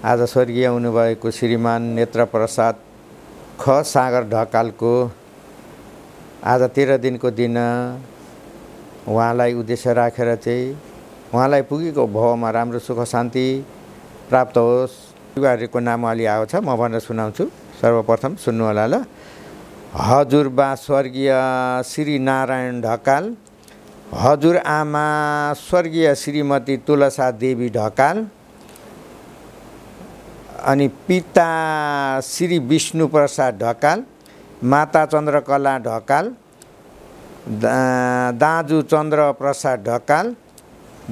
आज स्वर्गीय हुनुभएको श्रीमान नेत्रप्रसाद ख सागर ढकालको आज 13 दिनको दिन उहाँलाई उद्देश्य राखेर चाहिँ उहाँलाई पुगेको भवमा राम्रो सुख शान्ति प्राप्त होस्। परिवारको नाम अलि आउँछ, म भनेर सुनाउँछु। सर्वप्रथम सुन्नु होला ल। हजुरबा स्वर्गीय श्री नारायण ढकाल, हजुर आमा स्वर्गीय श्रीमती तुलसा देवी ढकाल, अनि पिता श्री विष्णु प्रसाद ढकाल, माता चन्द्रकला ढकाल, दाजु चन्द्र प्रसाद ढकाल,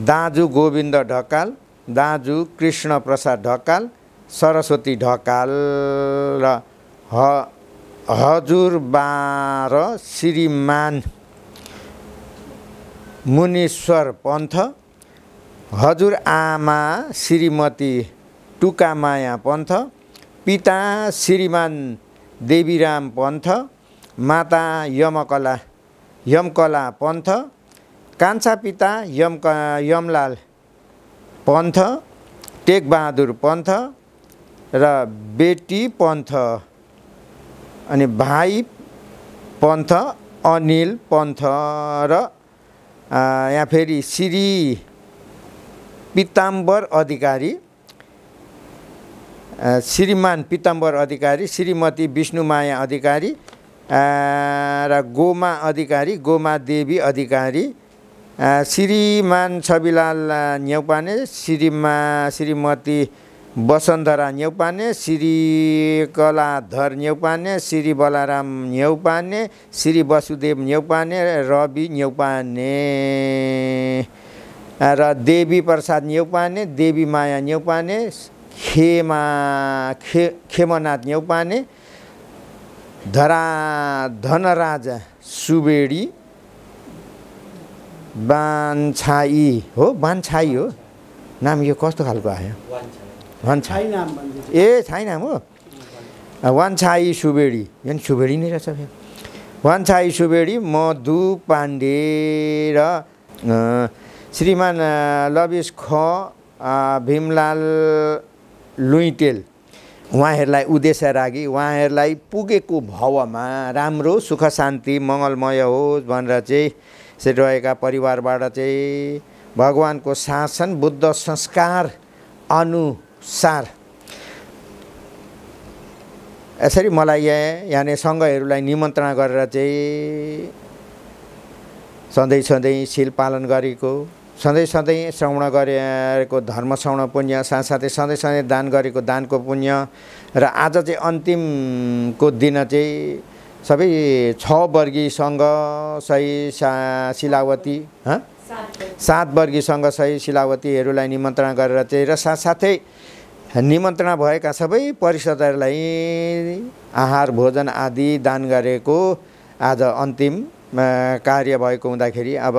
दाजु गोविन्द ढकाल, दाजु कृष्ण प्रसाद ढकाल, सरस्वती ढकाल र हजुरबा र श्रीमान मुनीश्वर पन्थ, हजुर आमा श्रीमती टुकामाया पन्थ, पिता श्रीमान देवीराम पन्थ, माता यमकला पन्थ, कान्छा पिता यमलाल पन्थ, टेकबहादुर पन्थ र बेटी पन्थ, अनि भाइ पन्थ अनिल पन्थ र यहाँ फेरि श्री पिताम्बर अधिकारी, श्रीमान पिताम्बर अधिकारी, श्रीमती विष्णुमाया अधिकारी र गोमा अधिकारी, गोमा देवी अधिकारी, श्रीमान छविलाल न्यौपाने, श्रीमती वसुन्धरा न्यौपाने, श्री कलाधर न्यौपाने, श्री बलाराम न्यौपाने, श्री वसुदेव न्यौपाने, रवि न्यौपाने र देवी प्रसाद न्यौपाने, देवी माया न्यौपाने, खेमनाथ न्यौपाने, धनराज सुवेडी, बान्छाई हो, बान्छाई हो नाम। यो कस्तो खालको आयो? वान्छाई नाम भन्छ। ए छाई नाम हो, वान्छाई सुवेडी, यानी सुवेडी नै रहेछ। वान्छाई सुवेडी, मधु पाण्डे र श्रीमान लविस ख भीमलाल लुइटेल, उहाँहरूलाई उद्देश्य राखी उहाँहरूलाई पुगेको भवमा राम्रो सुख शान्ति मङ्गलमय होस् भनेर चाहिँ यसरी रहेका परिवारबाट चाहिँ भगवानको शासन बुद्ध संस्कार अनुसार यसरी मलाई यहाँ सङ्घहरूलाई निमन्त्रणा गरेर चाहिँ सधैँ शील पालन गरेको, सधैँ श्रवण गरेको धर्म श्रवण पुण्य, साथसाथै सधैँ दान गरेको दानको पुण्य र आज चाहिँ अन्तिमको दिन चाहिँ सबै 6 वर्गीय सङ्घ सही शिलावती 7 वर्गीय सङ्घ सही शिलावतीहरूलाई निमन्त्रणा गरेर चाहिँ र साथसाथै निमन्त्रणा भएका सबै परिषदहरूलाई आहार भोजन आदि दान गरेको आज अन्तिम कार्य भएको हुँदाखेरि अब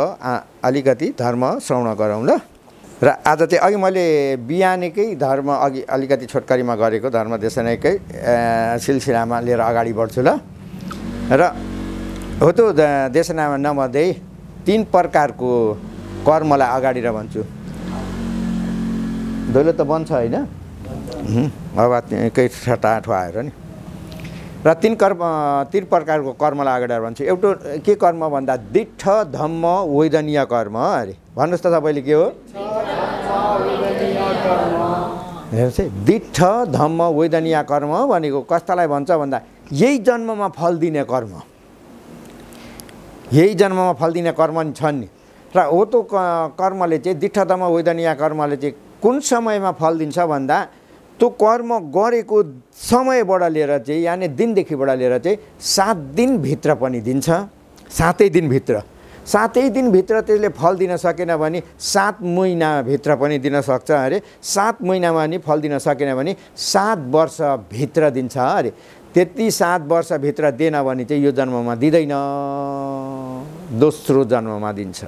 अलिकति धर्म श्रवण गरौँ ल। र आज चाहिँ अघि मैले बिहानकै धर्म अघि अलिकति छोटकरीमा गरेको धर्म देशनैकै सिलसिलामा लिएर अगाडि बढ्छु ल। र हो त देशनामा नमध्ये 3 प्रकारको कर्मलाई अगाडि र भन्छु। दैलो त बन्छ होइन, अब केही ठटाठ आएर नि। र 3 प्रकारको कर्मलाई अगाडि भन्छु। एउटा के कर्म भन्दा दिट्ठ धम्म वैदनीय कर्म अरे। भन्नुहोस् त तपाईँले के हो? हेर्नुहोस् है, दिट्ठ धम्म वैदनीय कर्म भनेको कस्तालाई भन्छ भन्दा यही जन्ममा फल दिने कर्म, यही जन्ममा फल दिने कर्म नि छन् नि। र हो त कर्मले चाहिँ दिट्ठ धम्म वैदनीय कर्मले चाहिँ कुन समयमा फल दिन्छ भन्दा त्यो कर्म गरेको समयबाट लिएर चाहिँ यानि दिनदेखिबाट लिएर चाहिँ 7 दिनभित्र पनि दिन्छ। 7 दिनभित्र त्यसले फल दिन सकेन भने 7 महिनाभित्र पनि दिन सक्छ अरे। 7 महिनामा नि फल दिन सकेन भने 7 वर्षभित्र दिन्छ अरे। त्यति 7 वर्षभित्र दिएन भने चाहिँ यो जन्ममा दिँदैन, दोस्रो जन्ममा दिन्छ।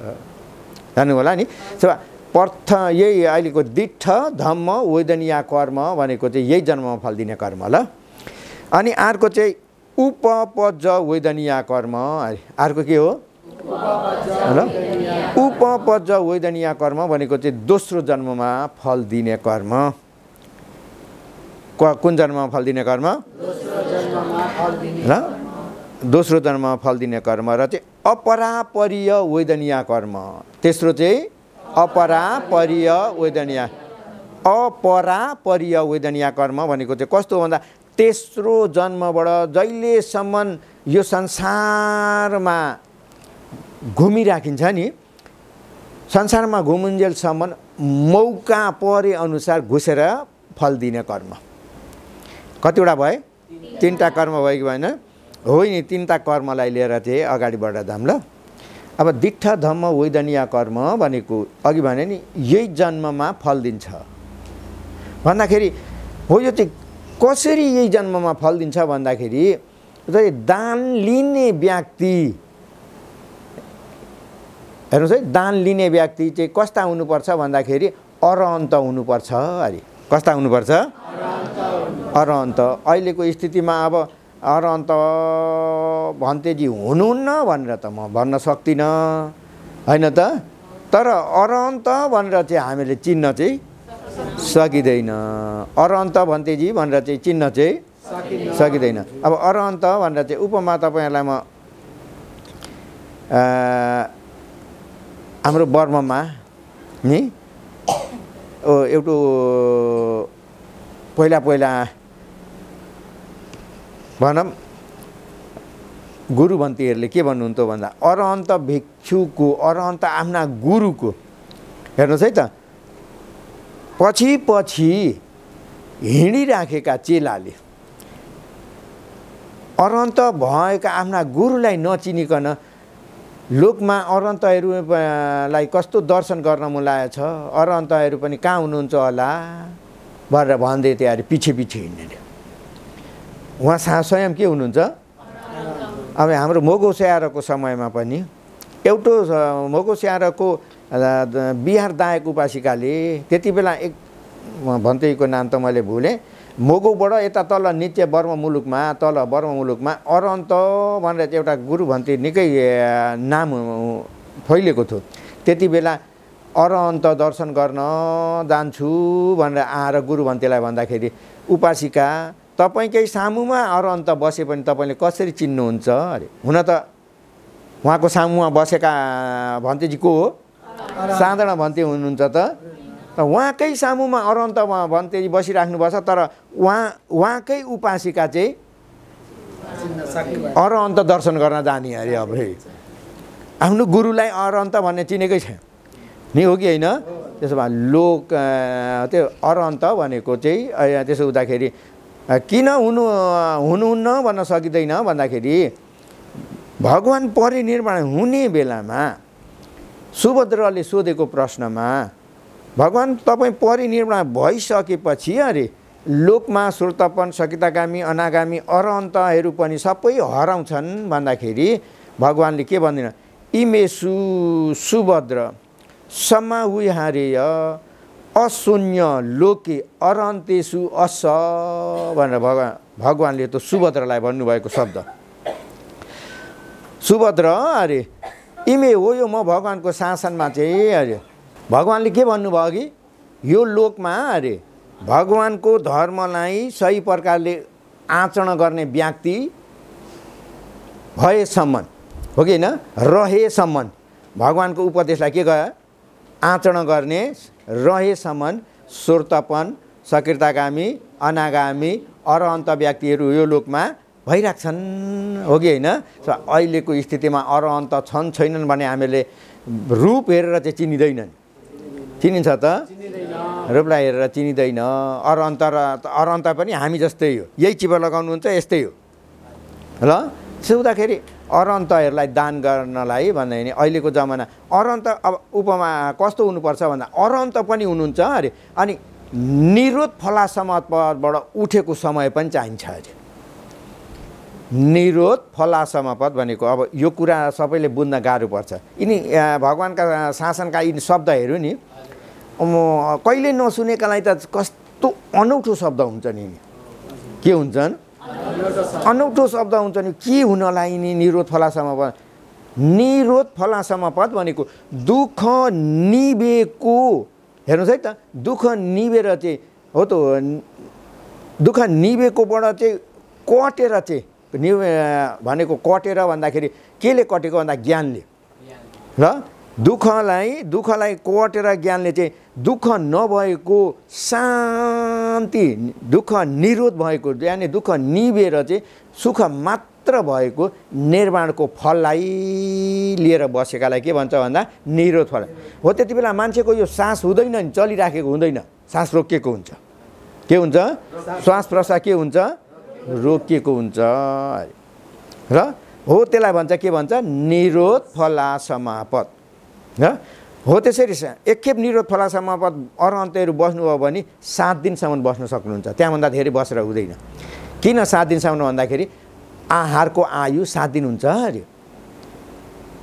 जान्नु होला नि। यही अहिलेको दिट्ठ धम्म वैदनीय कर्म भनेको चाहिँ यही जन्ममा फल दिने कर्म ल। अनि अर्को चाहिँ उपपज वैदनीय कर्म। अर्को के हो ल? उपपज वैदनीय कर्म भनेको चाहिँ दोस्रो जन्ममा फल दिने कर्म। कुन जन्ममा फल दिने कर्म र दोस्रो जन्ममा फल दिने कर्म र चाहिँ अपरापरीय वेदनीय कर्म। तेस्रो चाहिँ अपरापरीय वेदनीय कर्म भनेको चाहिँ कस्तो भन्दा तेस्रो जन्मबाट जहिलेसम्म यो संसारमा घुमिराखिन्छ नि, संसारमा घुमुन्जेलसम्म मौका परे अनुसार घुसेर फल दिने कर्म। कतिवटा भए? 3टा कर्म भयो कि भएन? होइन, 3टा कर्मलाई लिएर चाहिँ अगाडि बढ्दा जाम ल। अब दिट्ठ धम्म वेदनीय कर्म भनेको अघि भने नि यही जन्ममा फल दिन्छ भन्दाखेरि हो। यो चाहिँ कसरी यही जन्ममा फल दिन्छ भन्दाखेरि दान लिने व्यक्ति, हेर्नुहोस् है, दान लिने व्यक्ति चाहिँ कस्ता हुनुपर्छ भन्दाखेरि अरहन्त हुनुपर्छ अरे। कस्ता हुनुपर्छ? अरहन्त। अहिलेको स्थितिमा अब अरहन्त भन्तेजी हुनुहुन्न भनेर त म भन्न सक्दिनँ, होइन त? तर अरहन्त भनेर चाहिँ हामीले चिन्न चाहिँ सकिँदैन। अरहन्त भन्तेजी भनेर चाहिँ चिन्न चाहिँ सकिँदैन। अब अरहन्त भनेर चाहिँ उपमा तपाईँहरूलाई म हाम्रो वर्ममा नि एउटा पहिला भनौँ गुरुभन्तीहरूले के भन्नुहुन्थ्यो भन्दा अरहन्त भिक्षुको, अरहन्त आफ्ना गुरुको, हेर्नुहोस् है त, पछि हिँडिराखेका चेलाले अरहन्त भएका आफ्ना गुरुलाई नचिनिकन लोकमा अरहन्तहरूलाई कस्तो दर्शन गर्न मन लागेको छ, अरहन्तहरू पनि कहाँ हुनुहुन्छ होला भनेर भन्दै थियो अरे पछि हिँड्ने। उहाँ स्वयं के हुनुहुन्छ? अब हाम्रो मोगो स्याहारको समयमा पनि एउटा मोगो स्याहारको बिहार दायक उपासिकाले त्यति बेला एक भन्तेको नाम त मैले भुलेँ, मोगोबाट यता तल नित्य वर्म मुलुकमा अरहन्त भनेर एउटा गुरु भन्ते निकै नाम फैलिएको थियो। त्यति बेला अरहन्त दर्शन गर्न जान्छु भनेर आएर गुरु भन्तेलाई भन्दाखेरि उपासिका तपाईँकै सामुमा अरहन्त बसे पनि तपाईँले कसरी चिन्नुहुन्छ अरे। हुन त उहाँको सामुमा बसेका भन्तेजी को हो? साधारण भन्ते हुनुहुन्छ त। उहाँकै सामुमा अरहन्त भन्तेजी बसिराख्नुपर्छ, तर उहाँकै उपासिका चाहिँ अरहन्त दर्शन गर्न जाने अरे। अब आफ्नो गुरुलाई अरहन्त भन्ने चिनेकै छ नि, हो कि होइन? त्यसो भए लोक त्यो अरहन्त भनेको चाहिँ त्यसो हुँदाखेरि किन हुनुहुन्न भन्न सकिँदैन भन्दाखेरि भगवान् परिनिर्वाण हुने बेलामा सुभद्राले सोधेको प्रश्नमा भगवान् तपाईँ परिनिर्वाण भइसकेपछि अरे लोकमा श्रोतपन, सकितागामी, अनागामी अरहन्तहरू पनि सबै हराउँछन् भन्दाखेरि भगवान्ले के भन्दैन? इमेसु सुभद्र समाहुहारेय अशून्य लोके अरहन्तेषु अस भनेर भगवान्ले त सुभद्रालाई भन्नुभएको शब्द। सुभद्र अरे इमे हो, यो म भगवान्को शासनमा चाहिँ अरे भगवान्ले के भन्नुभयो अघि? यो लोकमा अरे भगवान्को धर्मलाई सही प्रकारले आचरण गर्ने व्यक्ति भएसम्म, हो कि होइन, रहेसम्म भगवान्को उपदेशलाई के गयो? आचरण गर्ने रहेसम्म श्रोतपन, सकृतागामी, अनागामी अरहन्त व्यक्तिहरू यो लोकमा भइरहेछन्, हो कि होइन? अहिलेको स्थितिमा अरहन्त छन् छैनन् भने हामीले रूप हेरेर चाहिँ चिनिँदैनन्। चिनिन्छ त? रूपलाई हेरेर चिनिँदैन। अरहन्त पनि हामी जस्तै हो, यही चिपा लगाउनुहुन्छ, यस्तै हो ल। सुत्दाखेरि अरहन्तहरूलाई दान गर्नलाई भन्दा नि अहिलेको जमाना अरहन्त अब उपमा कस्तो हुनुपर्छ भन्दा अरहन्त पनि हुनुहुन्छ अरे, अनि निरोध फलासम पदबाट उठेको समय पनि चाहिन्छ अरे। निरोध फलासम पद भनेको अब यो कुरा सबैले बुझ्न गाह्रो पर्छ। यिनी भगवान्का शासनका यिनी शब्दहरू नि कहिले नसुनेकालाई त कस्तो अनौठो शब्द हुन्छन्। यिनी के हुन्छन्? अनौठो शब्द हुन्छ नि। के हुनलाई नि निरोध फलासम पद? निरोध फलासम पद भनेको दुःख निबेको, हेर्नुहोस् है त, दुःख निबेर चाहिँ हो त दुःख निभेकोबाट चाहिँ कटेर चाहिँ भनेको कटेर भन्दाखेरि केले कटेको भन्दा ज्ञानले र दुःखलाई कटेर ज्ञानले चाहिँ दुःख नभएको शान्ति, दुःख निरोध भएको, यानि दुःख निभेर चाहिँ सुख मात्र भएको निर्वाणको फललाई लिएर बसेकालाई के भन्छ भन्दा निरोध फल हो। त्यति बेला मान्छेको यो सास हुँदैन नि, चलिराखेको हुँदैन, सास रोकिएको हुन्छ। के हुन्छ? श्वास प्रश्वास के हुन्छ? रोकिएको हुन्छ र हो त्यसलाई भन्छ के भन्छ? निरोध फलासमापत र हो। त्यसरी एकखेप निरोध फलासमापत अरहन्तहरू बस्नुभयो भने 7 दिनसम्म बस्न सक्नुहुन्छ, त्यहाँभन्दा धेरै बसेर हुँदैन। किन 7 दिनसम्म भन्दाखेरि आहारको आयु 7 दिन हुन्छ अरे।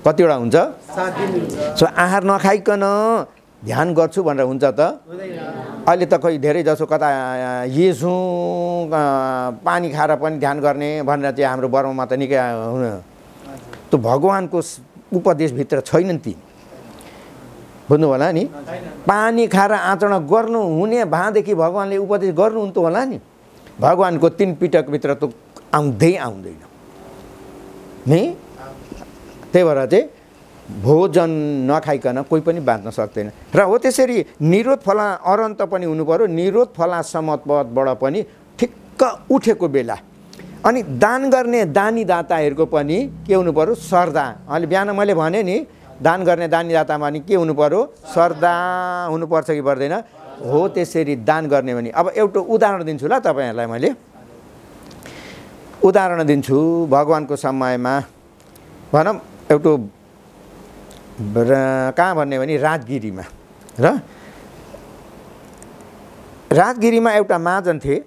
कतिवटा हुन्छ? 7 दिन हुन्छ। सो आहार नखाइकन ध्यान गर्छु भनेर हुन्छ त? अहिले त खै धेरै जसो कता येसु पानी खाएर पनि ध्यान गर्ने भनेर चाहिँ हाम्रो बर्मामा त निकै त्यो भगवानको उपदेशभित्र छैनन् ती। बुझ्नु होला नि? पानी खाएर आचरण गर्नु हुने भादेखि भगवानले उपदेश गर्नुहुन्थ्यो होला नि। भगवानको 3 पिटकभित्र त आउँदैन नि। त्यही भएर चाहिँ भोजन नखाइकन कोही पनि बाँच्न सक्दैन र हो। त्यसरी निरोध फला अरन्त पनि हुनु पर्यो, निरोध फला समतपदबाट पनि ठिक्क उठेको बेला। अनि दान गर्ने दानी दाताहरूको पनि के हुनु पर्यो? श्रद्धा। अहिले बिहान मैले भने नि, दान गर्ने दानी दातामा नि के हुनु पर्यो? श्रद्धा हुनुपर्छ कि पर्दैन? हो। त्यसरी दान गर्ने भने अब एउटा उदाहरण दिन्छु ल तपाईँहरूलाई। मैले उदाहरण दिन्छु। भगवानको समयमा भनौँ एउटा कहाँ भन्ने भने राजगिरीमा र राजगिरीमा एउटा महाजन थिए।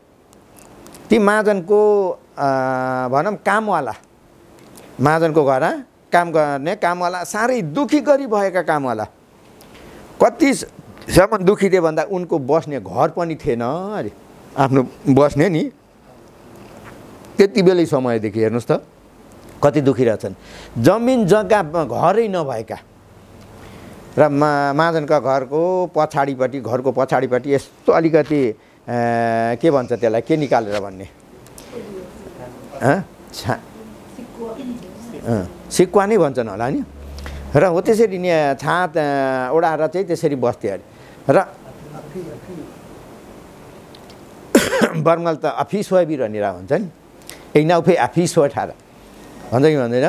ती महाजनको भनौँ कामवाला, महाजनको घर काम गर्ने कामवाला साह्रै दुखी गरी भएका कामवाला। कतिसम्म दुखी थिए भन्दा उनको बस्ने घर पनि थिएन अरे, आफ्नो बस्ने नि। त्यति बेलै समयदेखि हेर्नुहोस् त कति दुखी रहेछन्। जमिन जग्गा घरै नभएका र महाजनका घरको पछाडिपट्टि यस्तो अलिकति के भन्छ त्यसलाई, के निकालेर भन्ने, सिक्वा नै भन्छन् होला नि। र हो त्यसरी नि छात ओढाएर चाहिँ त्यसरी बस्थे अरे। र बर्मल त अफिस हो बिरनिरा भन्छ नि, नाउ फे अफिस हो ठाडा भन्छ कि भन्दैन?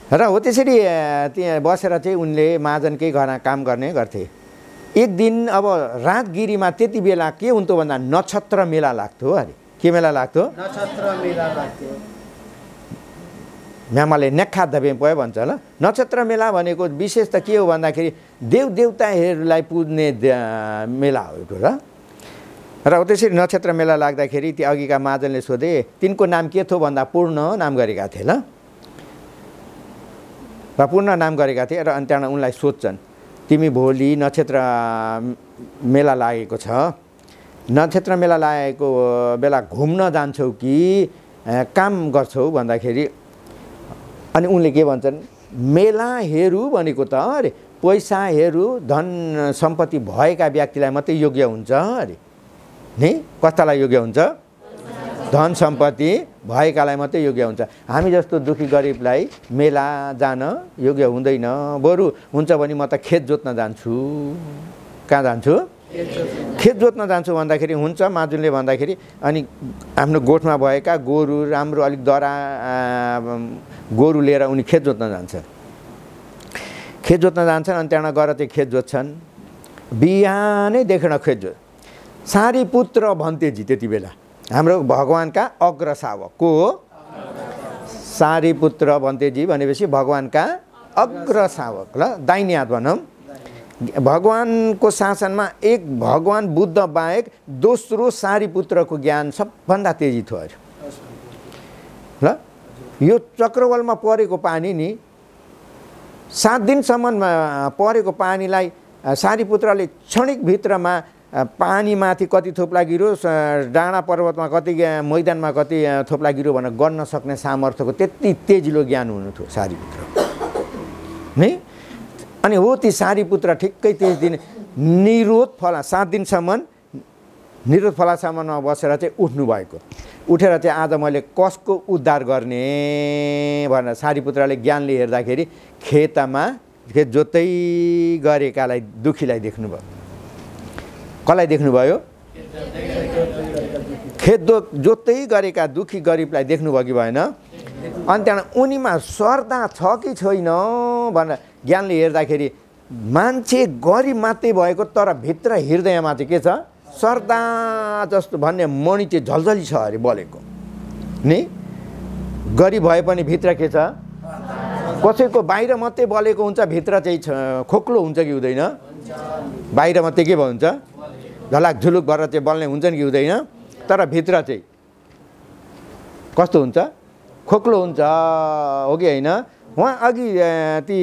र हो त्यसरी त्यहाँ बसेर चाहिँ उनले महाजनकै घरमा काम गर्ने गर्थे। एक दिन अब राजगिरीमा त्यति बेला के हुन्थ्यो भन्दा नक्षत्र मेला लाग्थ्यो अरे। के मेला लाग्थ्यो? नक्षत्र मेला लाग्थ्यो। म्यामाले नेक्खा धबे पयो भन्छ ल। नक्षत्र मेला भनेको विशेष त के हो भन्दाखेरि देवदेवताहरूलाई पुज्ने मेला हो एउटा र। र त्यसरी नक्षत्र मेला लाग्दाखेरि त्यो अघिका महाजनले सोधे तिनको नाम के थियो भन्दा पूर्ण नाम गरेका थिए ल। र पूर्ण नाम गरेका थिए र अनि त्यहाँबाट उनलाई सोध्छन्, तिमी भोलि नक्षत्र मेला लागेको छ, नक्षत्र मेला लागेको बेला घुम्न जान्छौ कि काम गर्छौ भन्दाखेरि अनि उनले के भन्छन्, मेला हेरु भनेको त अरे पैसा हेरु धन सम्पत्ति भएका व्यक्तिलाई मात्रै योग्य हुन्छ अरे नि। कस्तालाई योग्य हुन्छ? धन सम्पत्ति भएकालाई मात्रै योग्य हुन्छ। हामी जस्तो दुखी गरिबलाई मेला जान योग्य हुँदैन। बरु हुन्छ भने म त खेत जोत्न जान्छु। कहाँ जान्छु? खेत जोत्न जान्छु भन्दाखेरि हुन्छ माजुनले भन्दाखेरि अनि आफ्नो गोठमा भएका गोरु राम्रो अलिक दरा गोरु लिएर उनी खेत जोत्न जान्छन्। खेत जोत्न जान्छन् अनि त्यहाँ गएर चाहिँ खेत जोत्छन्। बिहानै देखेन खेत जोत। सारीपुत्र भन्तेजी त्यति बेला हाम्रो भगवानका अग्र सावक को हो? सारीपुत्र भन्तेजी भनेपछि भगवानका अग्र सावक ल, दाहिने हात भनौँ। भगवानको शासनमा एक भगवान बुद्ध बाहेक दोस्रो सारीपुत्रको ज्ञान सबभन्दा तेजी थियो अरे ल। यो चक्रवालमा परेको पानी नि 7 दिनसम्म परेको पानीलाई सारीपुत्रले क्षणिक भित्रमा पानीमाथि कति थोप्ला गिरो, डाँडा पर्वतमा कति, मैदानमा कति थोप्ला गिरो भनेर गर्न सक्ने सामर्थ्यको त्यति तेजिलो ज्ञान हुनु थियो सारीपुत्र नि। अनि हो ती सारीपुत्र ठिक्कै त्यस दिन निरोध फला 7 दिनसम्म निरुक्त फलासामनमा बसेर चाहिँ उठ्नुभएको। उठेर चाहिँ आज मैले कसको उद्धार गर्ने भनेर सारीपुत्रले ज्ञानले हेर्दाखेरि खेत जोत्दै गरेकालाई दुखीलाई देख्नुभयो। कसलाई देख्नुभयो? खेत जोत्दै गरेका दुखी गरिबलाई देख्नुभयो कि भएन? अनि त्यहाँबाट उनीमा श्रद्धा छ कि छैन भनेर ज्ञानले हेर्दाखेरि मान्छे गरिब मात्रै भएको तर भित्र हृदयमा चाहिँ के छ? श्रद्धा जस्तो भन्ने मणि चाहिँ झल्झली छ अरे बलेको नि। गरिब भए पनि भित्र के छ? कसैको बाहिर मात्रै बलेको हुन्छ, भित्र चाहिँ खोक्लो हुन्छ कि हुँदैन? बाहिर मात्रै के हुन्छ? झलाक झुलुक भएर चाहिँ बल्ने हुन्छ कि हुँदैन? तर भित्र चाहिँ कस्तो हुन्छ? खोक्लो हुन्छ, हो कि होइन? उहाँ अघि ती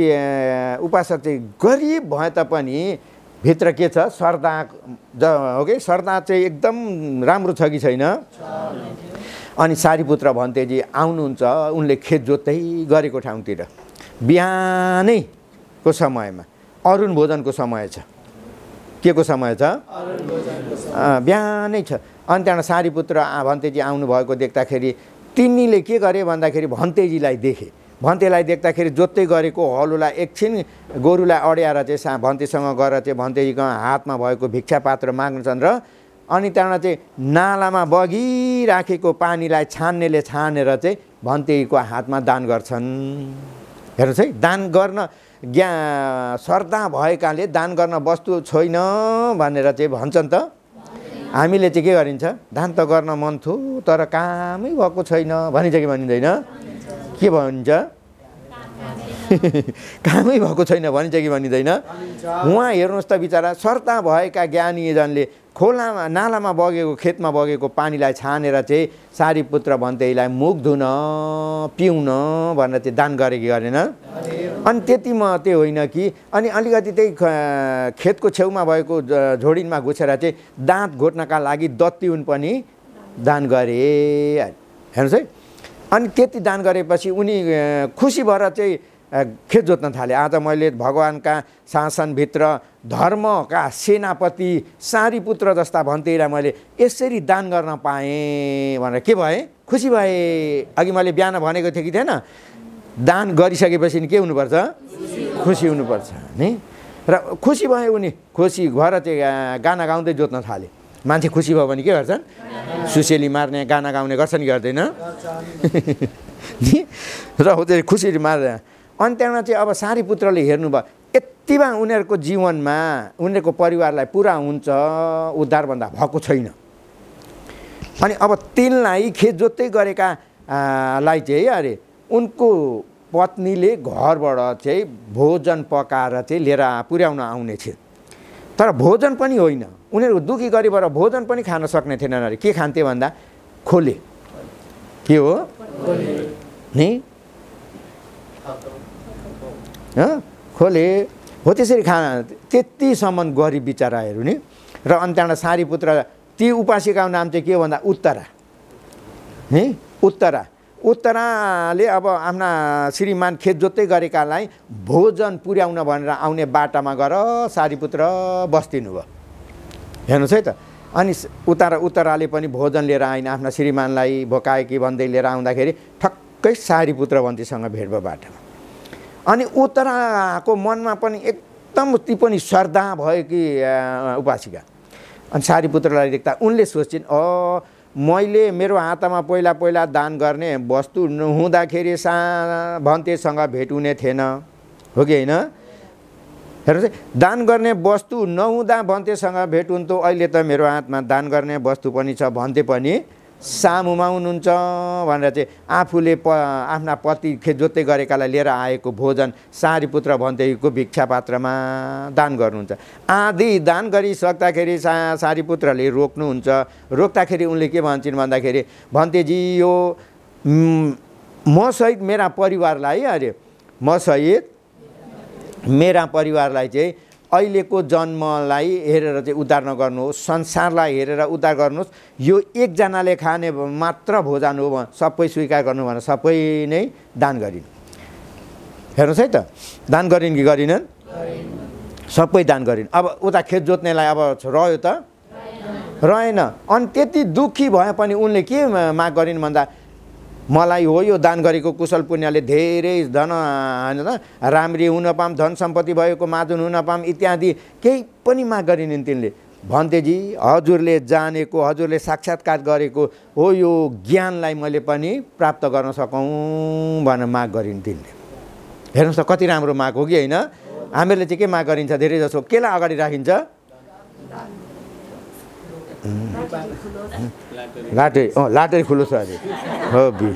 उपासक चाहिँ गरिब भए तापनि भित्र के छ? श्रद्धा हो कि? श्रद्धा चाहिँ एकदम राम्रो छ कि छैन? अनि सारीपुत्र भन्तेजी आउनुहुन्छ, उनले खेत जोत्दै गरेको ठाउँतिर बिहानैको समयमा अरुण भोजनको समय छ। के को समय छ? बिहानै छ। अनि त्यहाँबाट सारीपुत्र भन्तेजी आउनुभएको देख्दाखेरि तिनीले के गरे भन्दाखेरि भन्तेजीलाई देखे। भन्तेलाई देख्दाखेरि जोत्दै गरेको हलोलाई एकछिन गोरुलाई अड्याएर चाहिँ भन्तेसँग गएर चाहिँ भन्तेजीको हातमा भएको भिक्षा पात्र माग्छन् र अनि त्यहाँबाट चाहिँ नालामा बगिराखेको पानीलाई छान्नेले छानेर चाहिँ भन्तेजीको हातमा दान गर्छन्। हेर्नुहोस् है, दान गर्न श्रद्धा भएकाले दान गर्न वस्तु छैन भनेर चाहिँ भन्छन् त। हामीले चाहिँ के गरिन्छ? दान त गर्न मन थियो तर कामै भएको छैन भनिन्छ कि भनिँदैन? के भन्छ? कामै भएको छैन भनिन्छ कि भनिँदैन? उहाँ हेर्नुहोस् त बिचरा श्रद्धा भएका ज्ञानीजनले खोलामा नालामा बगेको खेतमा बगेको पानीलाई छानेर चाहिँ सारीपुत्र भन्तेलाई मुख धुन पिउन भनेर चाहिँ दान गरे कि गरेन? अनि त्यति मात्रै होइन कि अनि अलिकति त्यही खेतको छेउमा भएको झोडिनमा घुसेर चाहिँ दाँत घोट्नका लागि दत्तिउन पनि दान गरे। हेर्नुहोस् है, अनि त्यति दान गरेपछि उनी खुसी भएर चाहिँ खेत जोत्न थाले। आज मैले भगवानका शासनभित्र धर्मका सेनापति सारीपुत्र जस्ता भन्तेलाई मैले यसरी दान गर्न पाएँ भनेर के भए? खुसी भए। अघि मैले बिहान भनेको थिएँ कि थिएन? दान गरिसकेपछि के हुनुपर्छ? खुसी हुनुपर्छ नि। र खुसी भए उनी। खुसी भएर चाहिँ गाना गाउँदै जोत्न थाले। मान्छे खुसी भयो भने के गर्छन्? सुसेली मार्ने, गाना गाउने गर्छन् कि गर्दैन? र हो चाहिँ खुसी मार्ने। अनि त्यहाँबाट चाहिँ अब सारीपुत्रले हेर्नुभयो यतिमा उनीहरूको जीवनमा उनीहरूको परिवारलाई पुरा हुन्छ, उद्धारभन्दा भएको छैन। अनि अब तिनलाई खेत जोत्दै गरेका लाई चाहिँ अरे उनको पत्नीले घरबाट चाहिँ भोजन पकाएर चाहिँ लिएर पुर्याउन आउने थिए। तर भोजन पनि होइन, उनीहरू दुखी गरिबबाट भोजन पनि खान सक्ने थिएनन् अरे। के खान्थे भन्दा खोले। के हो नि? खोले हो त्यसरी खाना। त्यतिसम्म गरिब बिचराहरू नि। र अनि त्यहाँबाट सारीपुत्र ती उपासिकाको नाम चाहिँ के भन्दा उत्तरा नि। उत्तराले अब आफ्ना श्रीमान खेत जोत्दै गरेकालाई भोजन पुर्याउन भनेर आउने बाटामा गएर सारीपुत्र बस्दिनु भयो। हेर्नुहोस् है त। अनि उत्तराले पनि भोजन लिएर आइन आफ्ना श्रीमानलाई भोकाए कि भन्दै लिएर आउँदाखेरि ठक्कै सारीपुत्र भन्तीसँग भेट भयो बाटामा। अनि उत्तराको मनमा पनि एकदम ती पनि श्रद्धा भयो कि उपासिका। अनि सारीपुत्रलाई देख्दा उनले सोच्छिन् मैले मेरो हातमा पहिला दान गर्ने वस्तु नहुँदाखेरि भन्तेसँग भेट हुने थिएन, हो कि होइन? हेर्नुहोस्, दान गर्ने वस्तु नहुँदा भन्तेसँग भेट हुन्थ्यो। अहिले त मेरो हातमा दान गर्ने वस्तु पनि छ, भन्ते पनि सामुमा हुनुहुन्छ भनेर चाहिँ आफूले आफ्ना पति खेत जोत्दै गरेकालाई लिएर आएको भोजन सारीपुत्र भन्तेको भिक्षा पात्रमा दान गर्नुहुन्छ। आधी दान गरिसक्दाखेरि सारीपुत्रले रोक्नुहुन्छ। रोक्दाखेरि उनले के भन्छन् भन्दाखेरि भन्तेजी यो मसहित मेरा परिवारलाई मेरा परिवारलाई चाहिँ अहिलेको जन्मलाई हेरेर चाहिँ उद्धार नगर्नुहोस्, संसारलाई हेरेर उद्धार गर्नुहोस्। यो एकजनाले खाने मात्र भोजन हो, सबै स्वीकार गर्नु भनेर सबै नै दान गरिन्। हेर्नुहोस् है त, दान गरिन् कि गरिनन्? सबै दान गरिन्। अब उता खेत जोत्नेलाई अब रह्यो त रहेन। अनि त्यति दुःखी भए पनि उनले के माग गरिन् भन्दा मलाई हो यो दान गरेको कुशल पुण्यले धेरै धन होइन राम्री हुन पाऊँ, धन सम्पत्ति भएको माजुन हुन पाऊँ इत्यादि केही पनि माग गरिन् तिनले। भन्तेजी हजुरले जानेको, हजुरले साक्षात्कार गरेको हो यो ज्ञानलाई मैले पनि प्राप्त गर्न सकौँ भनेर माग गरिन् तिनले। हेर्नुहोस् त कति राम्रो माग हो कि होइन। हामीहरूले चाहिँ के माग गरिन्छ धेरै जसो, केलाई अगाडि राखिन्छ? लाटरी खुलो छ अरे हो बि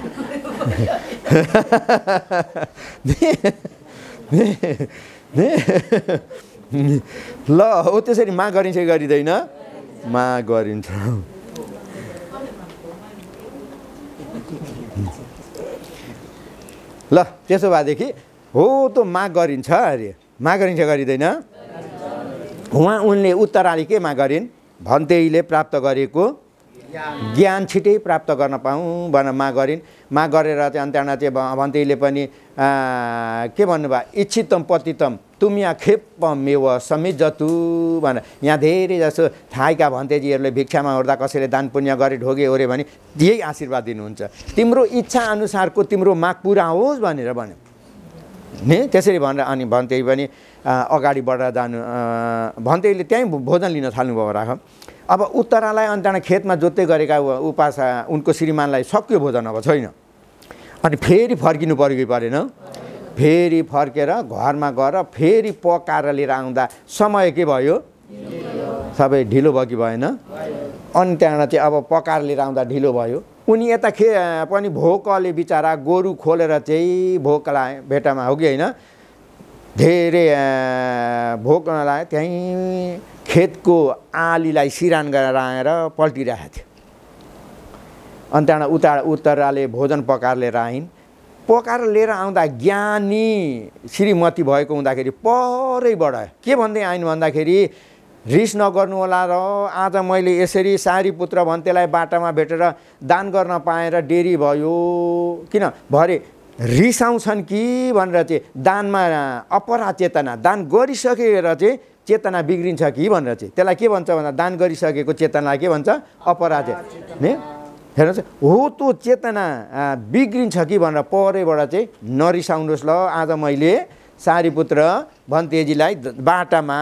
ल हो त्यसरी माग गरिन्छ कि गरिँदैन? माग गरिन्छ। ल त्यसो भएदेखि हो त माग गरिन्छ अरे, माग गरिन्छ गरिँदैन? उहाँ उनले उत्तराली के माग गरिन्? भन्तेले प्राप्त गरेको ज्ञान छिटै प्राप्त गर्न पाऊँ भनेर माग गरिन्। माग गरेर चाहिँ अन्त्यमा चाहिँ भन्तेले पनि के भन्नुभयो? इच्छितम पतितम तुमिया खेप्पमेव समिजतु भनेर। यहाँ धेरै जसो थाइका भन्तेजीहरूले भिक्षामा ओर्दा कसैले दान पुण्य गरे ढोगे ओरे भने यही आशीर्वाद दिनुहुन्छ, तिम्रो इच्छा अनुसारको तिम्रो माग पुरा होस् भनेर भन्यो नि। त्यसरी भनेर अनि भन्ते पनि अगाडि बढेर जानु, भन्तेले त्यहीँ भोजन लिन थाल्नुभयो राख। अब उत्तरालाई अन्त्यमा खेतमा जोत्दै गरेका उपास उनको श्रीमानलाई सक्यो भोजन, अब छैन। अनि फेरि फर्किनु पर्यो कि परेन? फेरि फर्केर घरमा गएर फेरि पकाएर लिएर आउँदा समय के भयो? सबै ढिलो भयो कि भएन? अनि त्यहाँबाट चाहिँ अब पकाएर लिएर आउँदा ढिलो भयो। उनी यता पनि भोकले बिचरा गोरु खोलेर चाहिँ भोक लाए भेटामा हो कि होइन, धेरै भोक नलाए त्यहीँ खेतको आलीलाई सिरान गराएर पल्टिरहेको थियो। अनि त्यहाँबाट उत्तराले भोजन पकाएर लिएर आइन्। पकाएर लिएर आउँदा ज्ञानी श्रीमती भएको हुँदाखेरि परैबाट के भन्दै आइन् भन्दाखेरि रिस नगर्नु होला र आज मैले यसरी सारीपुत्र भन्तेलाई बाटामा भेटेर दान गर्न पाएर देरी भयो, किन भरे रिसाउँछन् कि भनेर चाहिँ दानमा अपराध चेतना, दान गरिसकेर चाहिँ चेतना बिग्रिन्छ कि भनेर चाहिँ त्यसलाई के भन्छ भन्दा दान गरिसकेको चेतनालाई के भन्छ? अपराध नि। हेर्नुहोस् हो त्यो चेतना बिग्रिन्छ कि भनेर परैबाट चाहिँ नरिसाउनुहोस् ल, आज मैले सारीपुत्र भन्तेजीलाई बाटामा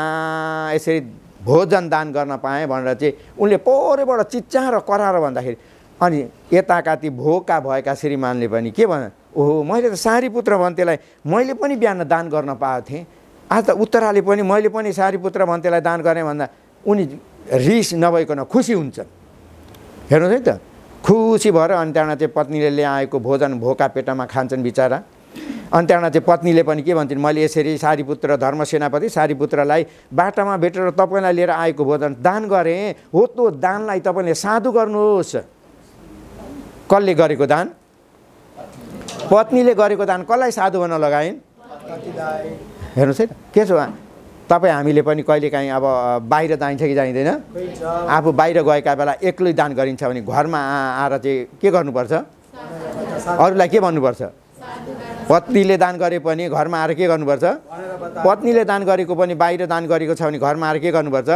यसरी भोजन दान गर्न पाएँ भनेर चाहिँ उनले परैबाट चिच्चाएर कराएर भन्दाखेरि अनि यताका ती भोका भएका श्रीमानले पनि के भन्छ? ओहो मैले त सारीपुत्र भन्तेलाई मैले पनि बिहान दान गर्न पाएको थिएँ, आज त उत्तराले पनि मैले पनि सारीपुत्र भन्तेलाई दान गरेँ भन्दा उनी रिस नभइकन खुसी हुन्छन्। हेर्नुहोस् है त, खुसी भएर अनि त्यहाँबाट चाहिँ पत्नीले ल्याएको भोजन भोका पेटामा खान्छन् बिचरा। अनि त्यहाँबाट चाहिँ पत्नीले पनि के भन्छन्? मैले यसरी सारीपुत्र धर्म सेनापति सारीपुत्रलाई बाटामा भेटेर तपाईँलाई लिएर आएको भोजन दान गरेँ, हो त्यो दानलाई तपाईँले साधु गर्नुहोस्। कसले गरेको दान? पत्नीले गरेको दान कसलाई साधु भन्न लगाइन्? हेर्नुहोस् है त के छ। तपाईँ हामीले पनि कहिलेकाहीँ अब बाहिर जाइन्छ कि जाइँदैन? आफू बाहिर गएका बेला एक्लै दान गरिन्छ भने घरमा आएर चाहिँ के गर्नुपर्छ? अरूलाई के भन्नुपर्छ? पत्नीले दान गरे पनि घरमा आएर के गर्नुपर्छ? पत्नीले दान गरेको पनि बाहिर दान गरेको छ भने घरमा आएर के गर्नुपर्छ?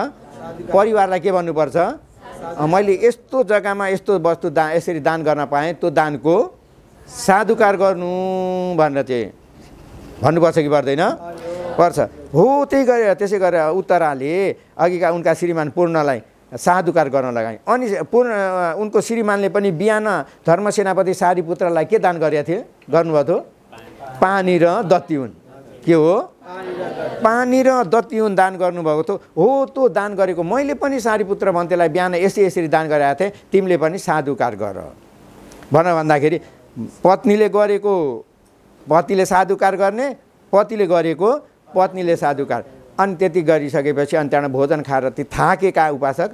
परिवारलाई के भन्नुपर्छ? मैले यस्तो जग्गामा यस्तो वस्तु यसरी दान गर्न पाएँ, त्यो दानको साधुकार गर्नु भनेर चाहिँ भन्नुपर्छ कि पर्दैन? पर्छ। हो त्यही गरेर त्यसै गरेर उत्तराले अघिका उनका श्रीमान पूर्णलाई साधुकार गर्न लगाए। अनि उनको श्रीमानले पनि बिहान धर्म सेनापति सारीपुत्रलाई के दान गरेका थिए? गर्नुभएको थियो पानी र दत्तिउन। के हो? पानी र दत्तिउन दान गर्नुभएको थियो। हो त्यो दान गरेको मैले पनि सारीपुत्र भन्तेलाई बिहान यसरी दान गरेका थिएँ, तिमीले पनि साधुकार गर भनेर भन्दाखेरि पत्नीले गरेको पतिले साधुकार गर्ने, पतिले गरेको पत्नीले साधुकार। अनि त्यति गरिसकेपछि अनि त्यहाँबाट भोजन खाएर ती थाकेका उपासक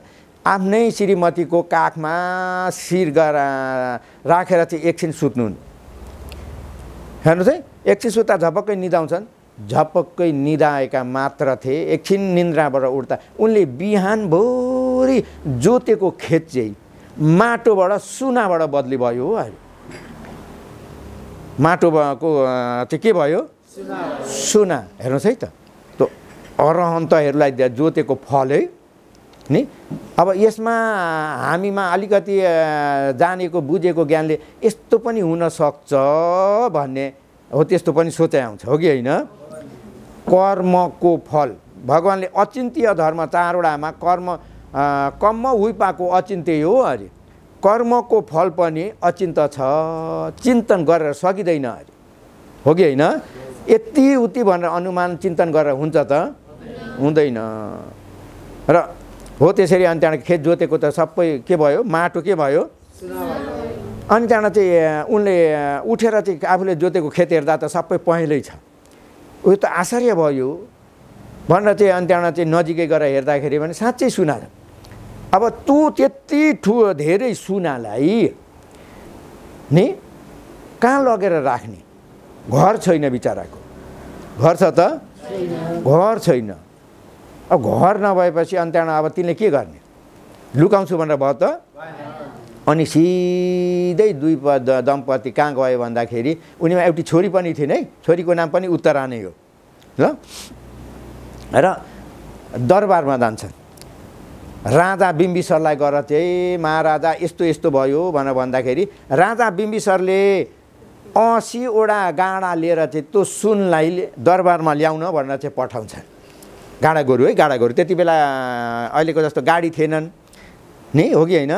आफ्नै श्रीमतीको काखमा शिर राखेर चाहिँ एकछिन सुत्नुहुन्। हेर्नुहोस् है, एकछिन सुत्दा झपक्कै निदाउँछन्। झपक्कै निदाएका मात्र थिए, एकछिन निन्द्राबाट उठ्दा उनले बिहानभरि जोतेको खेत चाहिँ माटोबाट सुनाबाट बदली भयो। माटोको चाहिँ के भयो? सुना। हेर्नुहोस् है त, त्यो अरहन्तहरूलाई जोतेको फल है नि अब यसमा हामीमा अलिकति जानेको बुझेको ज्ञानले यस्तो पनि हुनसक्छ भन्ने हो, त्यस्तो पनि सोचाइ आउँछ, हो कि होइन? कर्मको फल भगवान्ले अचिन्त्य धर्म 4वटामा कर्म हुइपाको अचिन्त्य हो अरे। कर्मको फल पनि अचिन्त्य छ, चिन्तन गरेर सकिँदैन अरे, हो कि होइन? यति उति भनेर अनुमान चिन्तन गरेर हुन्छ त? हुँदैन। र हो त्यसरी अनि त्यहाँबाट खेत जोतेको त सबै के भयो? माटो के भयो? अनि त्यहाँबाट चाहिँ उनले उठेर चाहिँ आफूले जोतेको खेत हेर्दा त सबै पहेँलै छ। उयो त आश्चर्य भयो भनेर चाहिँ अनि त्यहाँबाट चाहिँ नजिकै गएर हेर्दाखेरि भने साँच्चै सुना छ। अब तँ त्यति धेरै सुनालाई नि कहाँ लगेर राख्ने? घर छैन बिचराको। घर छ त? घर छैन। अब घर नभएपछि अनि त्यहाँबाट अब तिमीले के गर्ने? लुकाउँछु भनेर भयो त? अनि सिधै दुई दम्पति कहाँ गयो भन्दाखेरि उनीमा एउटी छोरी पनि थिइन् है। छोरीको नाम पनि उत्तरा नै हो ल। र दरबारमा जान्छन्। राजा बिम्बिसरलाई गएर चाहिँ महाराजा यस्तो यस्तो भयो भनेर भन्दाखेरि राजा बिम्बिसरले 80वटा गाडा लिएर चाहिँ त्यो सुनलाई दरबारमा ल्याउन भनेर चाहिँ पठाउँछ। गाडा गोरु है, गाडा गोरु। त्यति बेला अहिलेको जस्तो गाडी थिएनन् नि, हो कि होइन?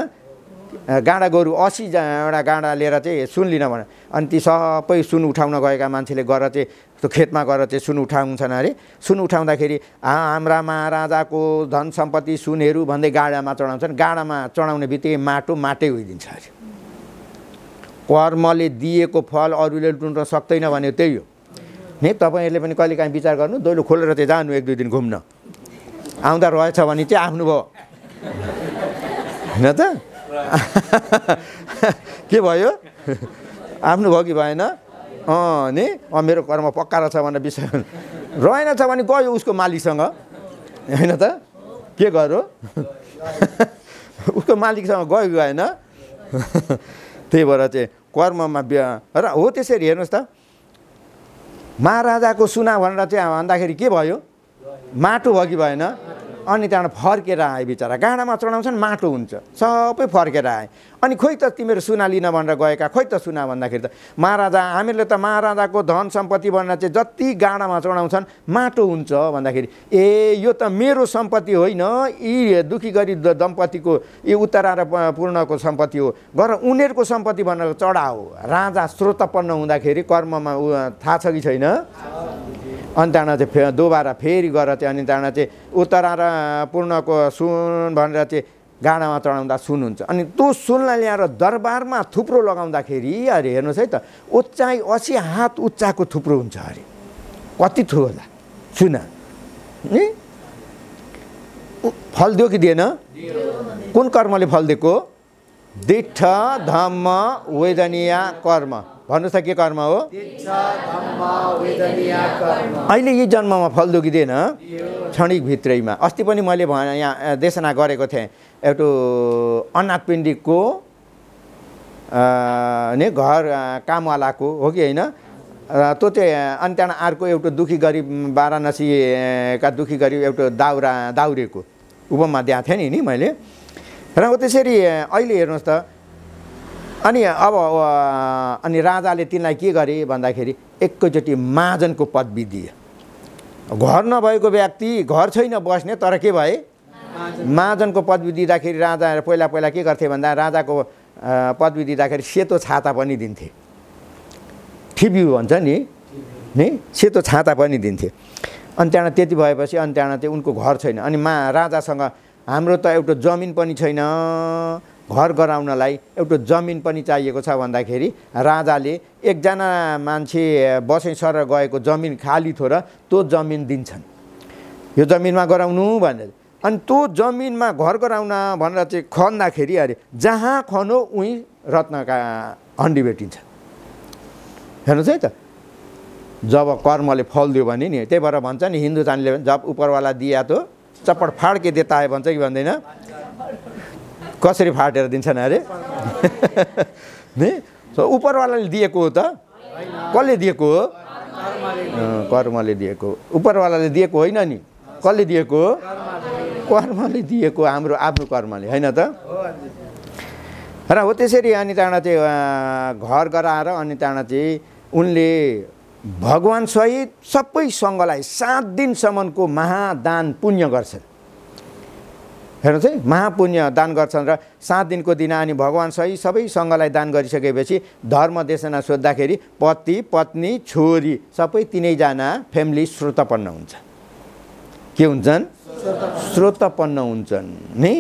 गाडा गोरु 80वटा गाडा लिएर चाहिँ सुन लिन भने अनि ती सबै सुन उठाउन गएका मान्छेले गएर चाहिँ त्यो खेतमा गएर चाहिँ सुन उठाउँछन् अरे। सुन उठाउँदाखेरि हाम्रा महाराजाको धन सम्पत्ति सुनहरू भन्दै गाडामा चढाउँछन्। गाडामा चढाउने बित्तिकै माटै होइदिन्छ अरे। कर्मले दिएको फल अरूले लुट्न सक्दैन भने त्यही हो नि। तपाईँहरूले पनि कहिलेकाहीँ विचार गर्नु, दैलो खोलेर चाहिँ जानु 1-2 दिन घुम्न, आउँदा रहेछ भने चाहिँ आफ्नो भयो होइन त? के भयो? आफ्नो भयो कि भएन? नि मेरो कर्म पक्का रहेछ भनेर विषय रहेनछ भने गयो उसको मालिकसँग, होइन त? के गर्यो? उसको मालिकसँग गयो गएन? त्यही भएर चाहिँ कर्ममा र हो त्यसरी हेर्नुहोस् त। महाराजाको सुना भनेर चाहिँ भन्दाखेरि के भयो? माटो भयो कि भएन? अनि त्यहाँबाट फर्केर आए बिचरा। गाडामा चढाउँछन् माटो हुन्छ, सबै फर्केर आए। अनि खोइ त तिमीहरू सुना लिन भनेर गएका, खोइ त सुना भन्दाखेरि त महाराजा हामीहरूले त महाराजाको धन सम्पत्ति भनेर चाहिँ जति गाडामा चढाउँछन् माटो हुन्छ भन्दाखेरि ए यो त मेरो सम्पत्ति होइन, यी दुखी गरिब दम्पतिको यी उत्तरा र पूर्णको सम्पत्ति हो, गर उनीहरूको सम्पत्ति भनेर चढाओ। राजा श्रोतपन्न हुँदाखेरि कर्ममा थाहा छ कि छैन? अनि त्यहाँबाट चाहिँ दोबारा फेरि गएर चाहिँ अनि त्यहाँबाट चाहिँ उत्तरा र पूर्णको सुन भनेर चाहिँ गाडामा चढाउँदा सुन हुन्छ। अनि त्यो सुनलाई ल्याएर दरबारमा थुप्रो लगाउँदाखेरि अरे हेर्नुहोस् है त, उचाइ 80 हात उच्चाको थुप्रो हुन्छ अरे। कति ठुलो होला सुना नि? फल दियो कि दिएन? कुन कर्मले फल दिएको? दिट्ठ धम्म वेदनीय कर्म। भन्नुहोस् त के कर्म हो? अहिले यी जन्ममा फल दियो कि दिएन? क्षणिक भित्रैमा। अस्ति पनि मैले यहाँ देशना गरेको थिएँ, एउटा अनाथ पिण्डितको नि घर कामवालाको हो कि होइन? त्यो चाहिँ अनि त्यहाँबाट अर्को एउटा दुखी गरिब वाराणसीका दुखी गरिब एउटा दाउरेको उपमा दिएको थिएँ नि मैले। र त्यसरी अहिले हेर्नुहोस् त। अनि अब अनि राजाले तिनलाई के गरे भन्दाखेरि एकैचोटि महाजनको पदवी दिए। घर नभएको व्यक्ति घर छैन बस्ने, तर के भए? महाजनको पदवी दिँदाखेरि राजा पहिला के गर्थे भन्दा राजाको पदवी दिँदाखेरि सेतो छाता पनि दिन्थे। ठिब्यू भन्छ नि सेतो छाता पनि दिन्थे। अनि त्यहाँबाट त्यति भएपछि अनि त्यहाँबाट चाहिँ उनको घर छैन। अनि राजासँग हाम्रो त एउटा जमिन पनि छैन, घर गराउनलाई एउटा जमिन पनि चाहिएको छ भन्दाखेरि राजाले एकजना मान्छे बसै सर गएको जमिन खाली थियो र त्यो जमिन दिन्छन्, यो जमिनमा गराउनु भनेर। अनि त्यो जमिनमा घर गराउन भनेर चाहिँ खन्दाखेरि अरे जहाँ खनो उहीँ रत्नका हन्डी भेटिन्छ। हेर्नुहोस् है त, जब कर्मले फल दियो भने नि, त्यही भएर भन्छ नि हिन्दुस्तानले जब उपरवाला दिया त चप्पड फाड के देता है भन्छ कि भन्दैन? कसरी फाटेर दिन्छन् अरे नि? उपरवालाले दिएको हो त? कसले दिएको हो? कर्मले दिएको। उपरवालाले दिएको होइन नि, कसले दिएको हो? कर्मले दिएको हाम्रो आफ्नो कर्मले होइन त हो हजुर र हो त्यसरी अनि त्यहाँबाट चाहिँ घर गराएर अनि त्यहाँबाट चाहिँ उनले भगवान सहित सबै सङ्घलाई 7 दिनसम्मको महादान पुण्य गर्छन् हेर्नुहोस् है महापुण्य दान गर्छन् र 7 दिनको दिन अनि भगवान सहित सबै सङ्घलाई दान गरिसकेपछि धर्म देशना सोद्धाखेरि पति पत्नी छोरी सबै तिनैजना फ्यामिली श्रोतपन्न हुन्छ के हुन्छन् श्रोतपन्न हुन्छन् नि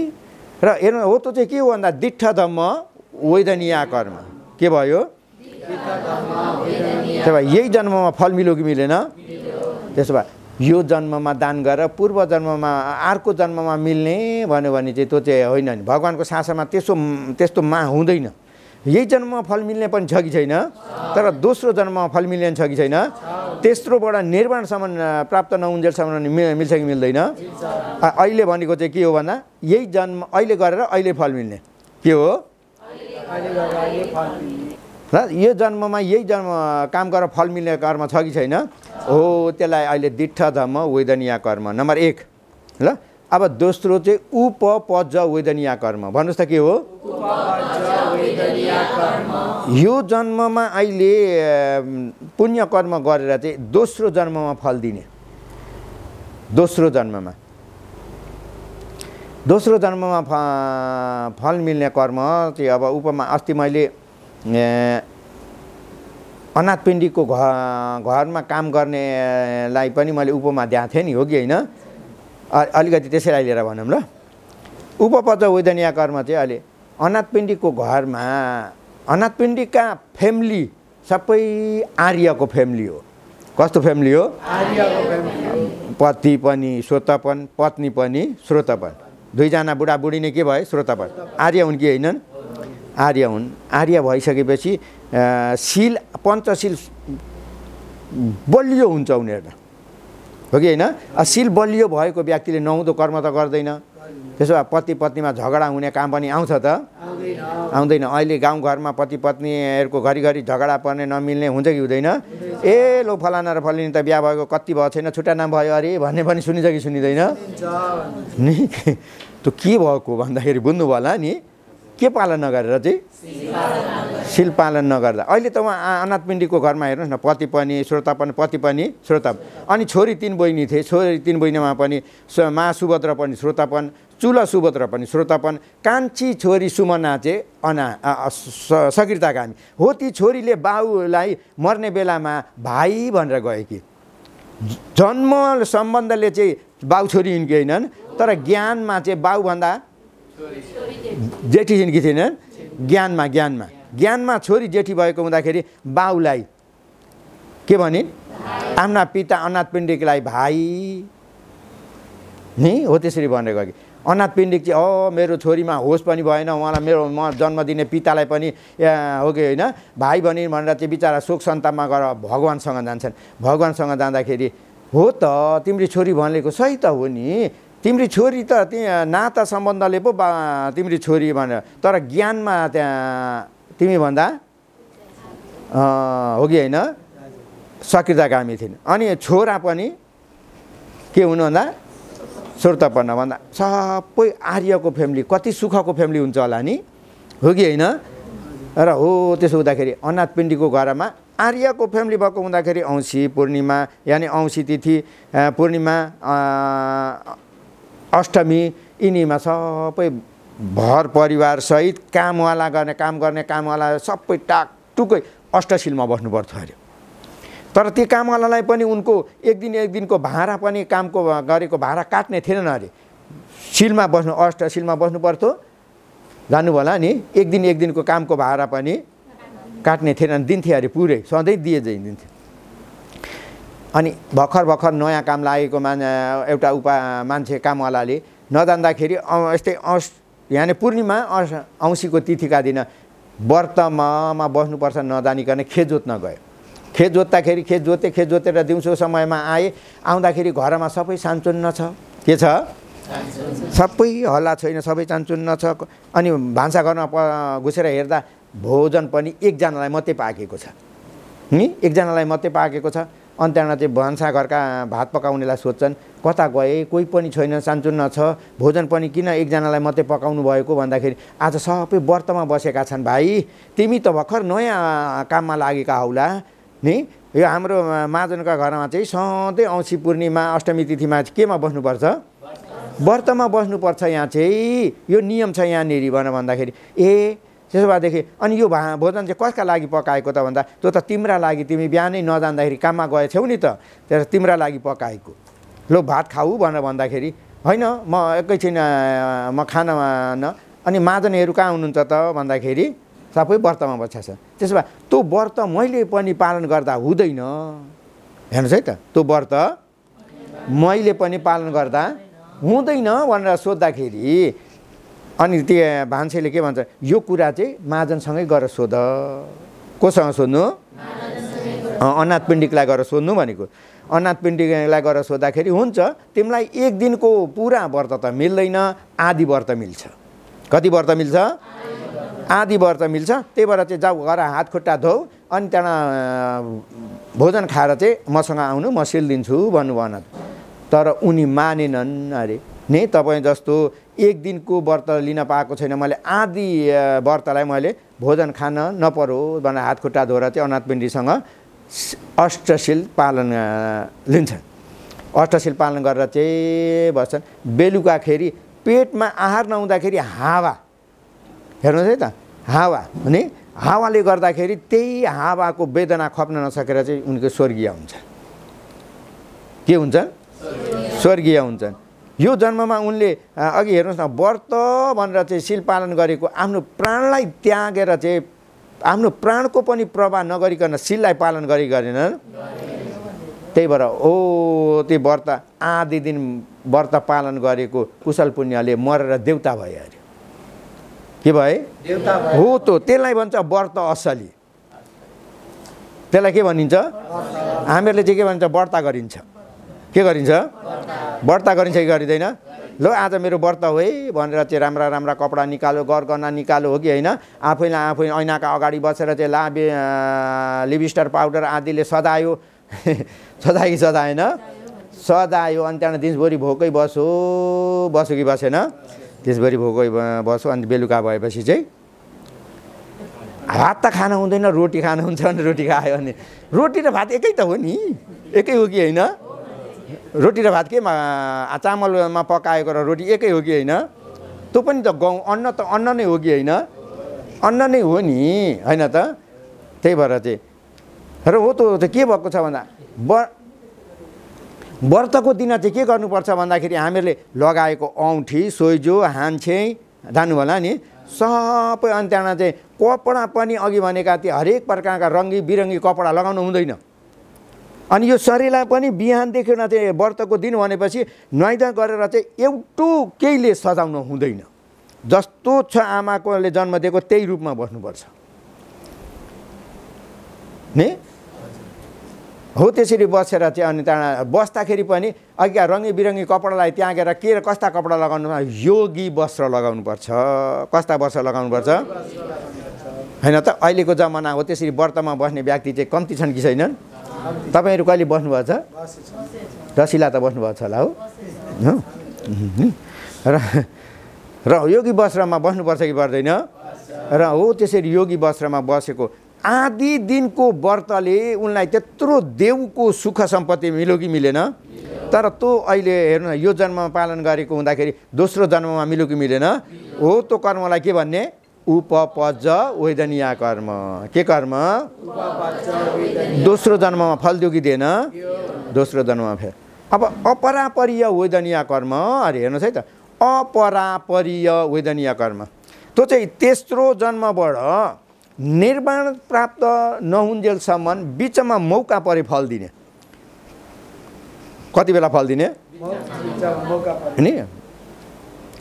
र हेर्नु हो त चाहिँ के हो भन्दा दिट्ठ धम्म वैदनीय कर्म के भयो त्यसो भए यही जन्ममा फल मिल्यो कि मिलेन त्यसो भए यो जन्ममा दान गरेर पूर्व जन्ममा अर्को जन्ममा मिल्ने भन्यो भने चाहिँ त्यो चाहिँ होइन नि भगवानको शासनमा त्यस्तो हुँदैन यही जन्ममा फल मिल्ने पनि छ कि छैन तर दोस्रो जन्ममा फल मिल्ने छ कि छैन तेस्रोबाट निर्वाणसम्म प्राप्त नहुन्जेलसम्म मिल्छ कि मिल्दैन अहिले भनेको चाहिँ के हो भन्दा यही जन्म अहिले गरेर अहिले फल मिल्ने के हो र यो जन्ममा यही जन्म काम गरेर फल मिल्ने कर्म छ कि छैन हो त्यसलाई अहिले दिट्ठ धम्म वैदनीय कर्म नम्बर 1 ल अब दोस्रो चाहिँ उपपज वैदनीय कर्म भन्नुहोस् त के हो यो जन्ममा अहिले पुण्य कर्म गरेर चाहिँ दोस्रो जन्ममा फल दिने दोस्रो जन्ममा फल मिल्ने कर्म चाहिँ अब उपमा अस्ति मैले अनाथ पिण्डीको घरमा काम गर्नेलाई पनि मैले उपमा दिएको थिएँ नि हो कि होइन अलिकति त्यसैलाई लिएर भनौँ ल उपपज वैदनीय कर्म चाहिँ अहिले अनाथ पिण्डीको घरमा अनाथ पिण्डीका फ्यामिली सबै आर्यको फ्यामिली हो कस्तो फ्यामिली हो पति पनि श्रोतपन पत्नी पनि श्रोतपन दुईजना बुढाबुढी नै के भयो श्रोतपन आर्य हुन् कि होइनन् आर्य हुन् आर्य भइसकेपछि शील पञ्चशील बलियो हुन्छ उनीहरू हो कि होइन शील बलियो भएको व्यक्तिले नहुँदो कर्म त गर्दैन त्यसो भए पति पत्नीमा झगडा हुने काम पनि आउँछ त आउँदैन अहिले गाउँघरमा पति पत्नीहरूको घरिघरि झगडा पर्ने नमिल्ने हुन्छ कि हुँदैन ए लो फलाना र फलिनी त बिहा भएको कति भयो छैन छुट्टा नाम भयो अरे भन्ने पनि सुनिन्छ कि सुनिँदैन नि त्यो के भएको भन्दाखेरि बुझ्नुभयो होला नि के पालन नगरेर चाहिँ शील पालन नगर्दा अहिले त उहाँ अनाथ पिण्डीको घरमा हेर्नुहोस् न पति पनि श्रोतापन पति पनि श्रोता अनि छोरी 3 बहिनी थिए छोरी 3 बहिनीमा पनि मा सुभद्रा पनि श्रोतापन चुला सुभद्रा पनि श्रोतापन कान्छी छोरी सुमना चाहिँ सकृताकामी हो ती छोरीले बाउलाई मर्ने बेलामा भाइ भनेर गए कि जन्म सम्बन्धले चाहिँ बाउ छोरी यिनकी होइनन् तर ज्ञानमा चाहिँ बाउभन्दा जेठी यिनकी थिएनन् ज्ञानमा छोरी जेठी भएको हुँदाखेरि बाउलाई के भने आफ्ना पिता अनाथ पिण्डिकलाई भाइ नि हो त्यसरी भनेको कि अनाथ पिण्डिक चाहिँ मेरो छोरीमा होस पनि भएन उहाँलाई म जन्म दिने पितालाई पनि हो कि होइन भाइ बहिनी भनेर चाहिँ बिचरा शोक सन्तापमा गएर भगवानसँग जान्छन् भगवानसँग जाँदाखेरि हो त तिम्रो छोरी भनेको सही त हो नि तिम्रो छोरी त त्यहाँ नाता सम्बन्धले पो तिम्रो छोरी भनेर तर ज्ञानमा त्यहाँ तिमी भन्दा हो कि होइन सकृताकामी थिइन् अनि छोरा पनि के हुनु भन्दा श्रोतपन्न भन्दा सबै आर्यको फ्यामिली कति सुखको फ्यामिली हुन्छ होला नि हो कि होइन र हो त्यसो हुँदाखेरि अनाथ पिण्डीको घरमा आर्यको फ्यामिली भएको हुँदाखेरि औँसी पूर्णिमा यानि औँसी तिथि पूर्णिमा अष्टमी यिनीमा सबै भर परिवार सहित काम गर्ने कामवाला सबै टाकटुकै अष्टशीलमा बस्नु पर्थ्यो अरे तर त्यो कामवालालाई पनि उनको एक दिनको भाडा पनि कामको गरेको भाडा काट्ने थिएन अरे शिलमा बस्नु अष्टशीलमा बस्नु पर्थ्यो जान्नुभयो होला नि एक दिनको कामको भाडा पनि काट्ने थिएन दिन्थे अरे पुरै सधैँ दिन्थे अनि भर्खर नयाँ काम लागेको एउटा मान्छे कामवालाले नजान्दाखेरि यस्तै यानि पूर्णिमा औँसीको तिथिका दिन व्रतमा बस्नुपर्छ नजानिकन खेत जोत्न गयो खेत जोतेर दिउँसो समयमा आउँदाखेरि घरमा सबै चान्चुन्न छ के छ सबै हल्ला छैन सबै चान्चुन्न छ अनि भान्सा घरमा घुसेर हेर्दा भोजन पनि एकजनालाई मात्रै पाकेको छ नि एकजनालाई मात्रै पाकेको छ अनि त्यहाँबाट चाहिँ भान्साघरका भात पकाउनेलाई सोध्छन् कता गए, कोही पनि छैन, सानचुन्न छ, भोजन पनि किन एकजनालाई मात्रै पकाउनु भएको भन्दाखेरि आज सबै व्रतमा बसेका छन् भाइ, तिमी त भर्खर नयाँ काममा लागेका हौला नि। यो हाम्रो महाजनका घरमा चाहिँ सधैँ औँसी पूर्णिमा अष्टमी तिथिमा केमा बस्नुपर्छ, व्रतमा बस्नुपर्छ, यहाँ चाहिँ यो नियम छ यहाँनिर भनेर भन्दाखेरि ए त्यसो भएदेखि अनि यो भोजन चाहिँ कसका लागि पकाएको त भन्दा त्यो त तिम्रा लागि, तिमी बिहानै नजान्दाखेरि काममा गएछौ नि त, त्यस तिम्रा लागि पकाएको, लो भात खाऊ भनेर भन्दाखेरि होइन म एकैछिन म खान न। अनि महाजनहरू कहाँ हुनुहुन्छ त भन्दाखेरि सबै व्रतमा बसेका छन्। त्यसो भए त्यो व्रत मैले पनि पालन गर्दा हुँदैन, हेर्नुहोस् है त, त्यो व्रत मैले पनि पालन गर्दा हुँदैन भनेर सोद्धाखेरि अनि त्यो भान्सेले के भन्छ, यो कुरा चाहिँ महाजनसँगै गएर सोध। कोसँग सोध्नु, अनाथ पिण्डिकलाई गएर सोध्नु भनेको। अनाथ पिण्डिकलाई गएर सोद्धाखेरि हुन्छ तिमीलाई एक दिनको पुरा व्रत त मिल्दैन, आधी व्रत मिल्छ। कति व्रत मिल्छ, आधी व्रत मिल्छ। त्यही भएर चाहिँ जाऊ घर हात खुट्टा धो अनि त्यहाँ भोजन खाएर चाहिँ मसँग आउनु, म सिल दिन्छु भन्नु भन। तर उनी मानेनन्। अरे नि तपाईँ जस्तो एक दिनको व्रत लिन पाएको छैन, मैले आधी व्रतलाई मैले भोजन खान नपरोस् भनेर हात खुट्टा धोएर चाहिँ अनाथ पिण्डीसँग अष्टशील पालन लिन्छन्। अष्टशील पालन गरेर चाहिँ बस्छन्। बेलुकाखेरि पेटमा आहार नहुँदाखेरि हावा, हेर्नुहोस् है त, हावा अनि हावाले गर्दाखेरि त्यही हावाको वेदना खप्न नसकेर चाहिँ उनको स्वर्गीय हुन्छ। के हुन्छन्, स्वर्गीय हुन्छन्। यो जन्ममा उनले अघि हेर्नुहोस् न, व्रत भनेर चाहिँ शील पालन गरेको आफ्नो प्राणलाई त्यागेर चाहिँ आफ्नो प्राणको पनि प्रवाह नगरिकन शीललाई पालन गरेनन्। त्यही भएर त्यो व्रत आधी दिन व्रत पालन गरेको कुशल पुण्यले मरेर देवता भए अरे। के भए, देवता भए। हो त त्यसलाई भन्छ व्रत असली। त्यसलाई के भनिन्छ, हामीहरूले चाहिँ के भन्छ, व्रत गरिन्छ। के गरिन्छ, व्रत गरिन्छ कि गरिँदैन। लो आज मेरो व्रत हो है भनेर चाहिँ राम्रा राम्रा कपडा निकालो, गरगहना निकालो, हो कि होइन, आफैलाई आफै ऐनाका अगाडि बसेर चाहिँ लिपस्टर पाउडर आदिले सजायो सजायो कि सजाएन, सजायो। अनि त्यहाँबाट दिनभरि भोकै बस्यो कि बसेन, त्यसभरि भोकै बस्यो। अनि बेलुका भएपछि चाहिँ भात त खान हुँदैन, रोटी खानु हुन्छ भने रोटी खायो भने, रोटी र भात एकै त हो नि, एकै हो कि होइन। रोटी र भात के चामलमा पकाएको र रोटी एकै हो कि होइन। त्यो पनि त गहुँ अन्न त अन्न नै हो कि होइन, अन्न नै हो नि, होइन त। त्यही भएर चाहिँ र हो त के भएको छ भन्दा व्रतको दिन चाहिँ के गर्नुपर्छ भन्दाखेरि हामीहरूले लगाएको औँठी, सोइजो, हान्छे जानु होला नि सबै। अनि त्यहाँबाट चाहिँ कपडा पनि अघि भनेका त्यो हरेक प्रकारका रङ्गी बिरङ्गी कपडा लगाउनु हुँदैन। अनि यो शरीरलाई पनि बिहानदेखि चाहिँ व्रतको दिन भनेपछि नुहाइधुवाइ गरेर चाहिँ एउटो केहीले सजाउन हुँदैन। जस्तो छ आमाकोले जन्म दिएको त्यही रूपमा बस्नुपर्छ नि। हो त्यसरी बसेर चाहिँ अनि त्यहाँ बस्दाखेरि पनि अघि रङ्गी बिरङ्गी कपडालाई त्यागेर के कस्ता कपडा लगाउनु, योगी वस्त्र लगाउनुपर्छ। कस्ता वस्त्र लगाउनुपर्छ, होइन त। अहिलेको जमाना हो त्यसरी व्रतमा बस्ने व्यक्ति चाहिँ कम्ती छन् कि छैनन्। तपाईँहरू कहिले बस्नुभएको छ, रसिला त बस्नुभएको छ होला हो। र योगी वस्त्रमा बस्नुपर्छ कि पर्दैन। र हो त्यसरी योगी वस्त्रमा बसेको आधी दिनको व्रतले उनलाई त्यत्रो देवको सुख सम्पत्ति मिल्यो कि मिलेन। तर त्यो अहिले हेर्नु न, यो जन्ममा पालन गरेको हुँदाखेरि दोस्रो जन्ममा मिल्यो कि मिलेन। हो त्यो कर्मलाई के भन्ने, उपपज वेदनीय कर्म। के कर्म, दोस्रो जन्ममा फल दियो कि दिएन, दोस्रो जन्ममा फेर। अब अपरापरीय वेदनीय कर्म, अरे हेर्नुहोस् है त, अपरापरीय वेदनीय कर्म त्यो चाहिँ तेस्रो जन्मबाट निर्वाण प्राप्त नहुन्जेलसम्म बिचमा मौका परे फल दिने। कति बेला फल दिने नि,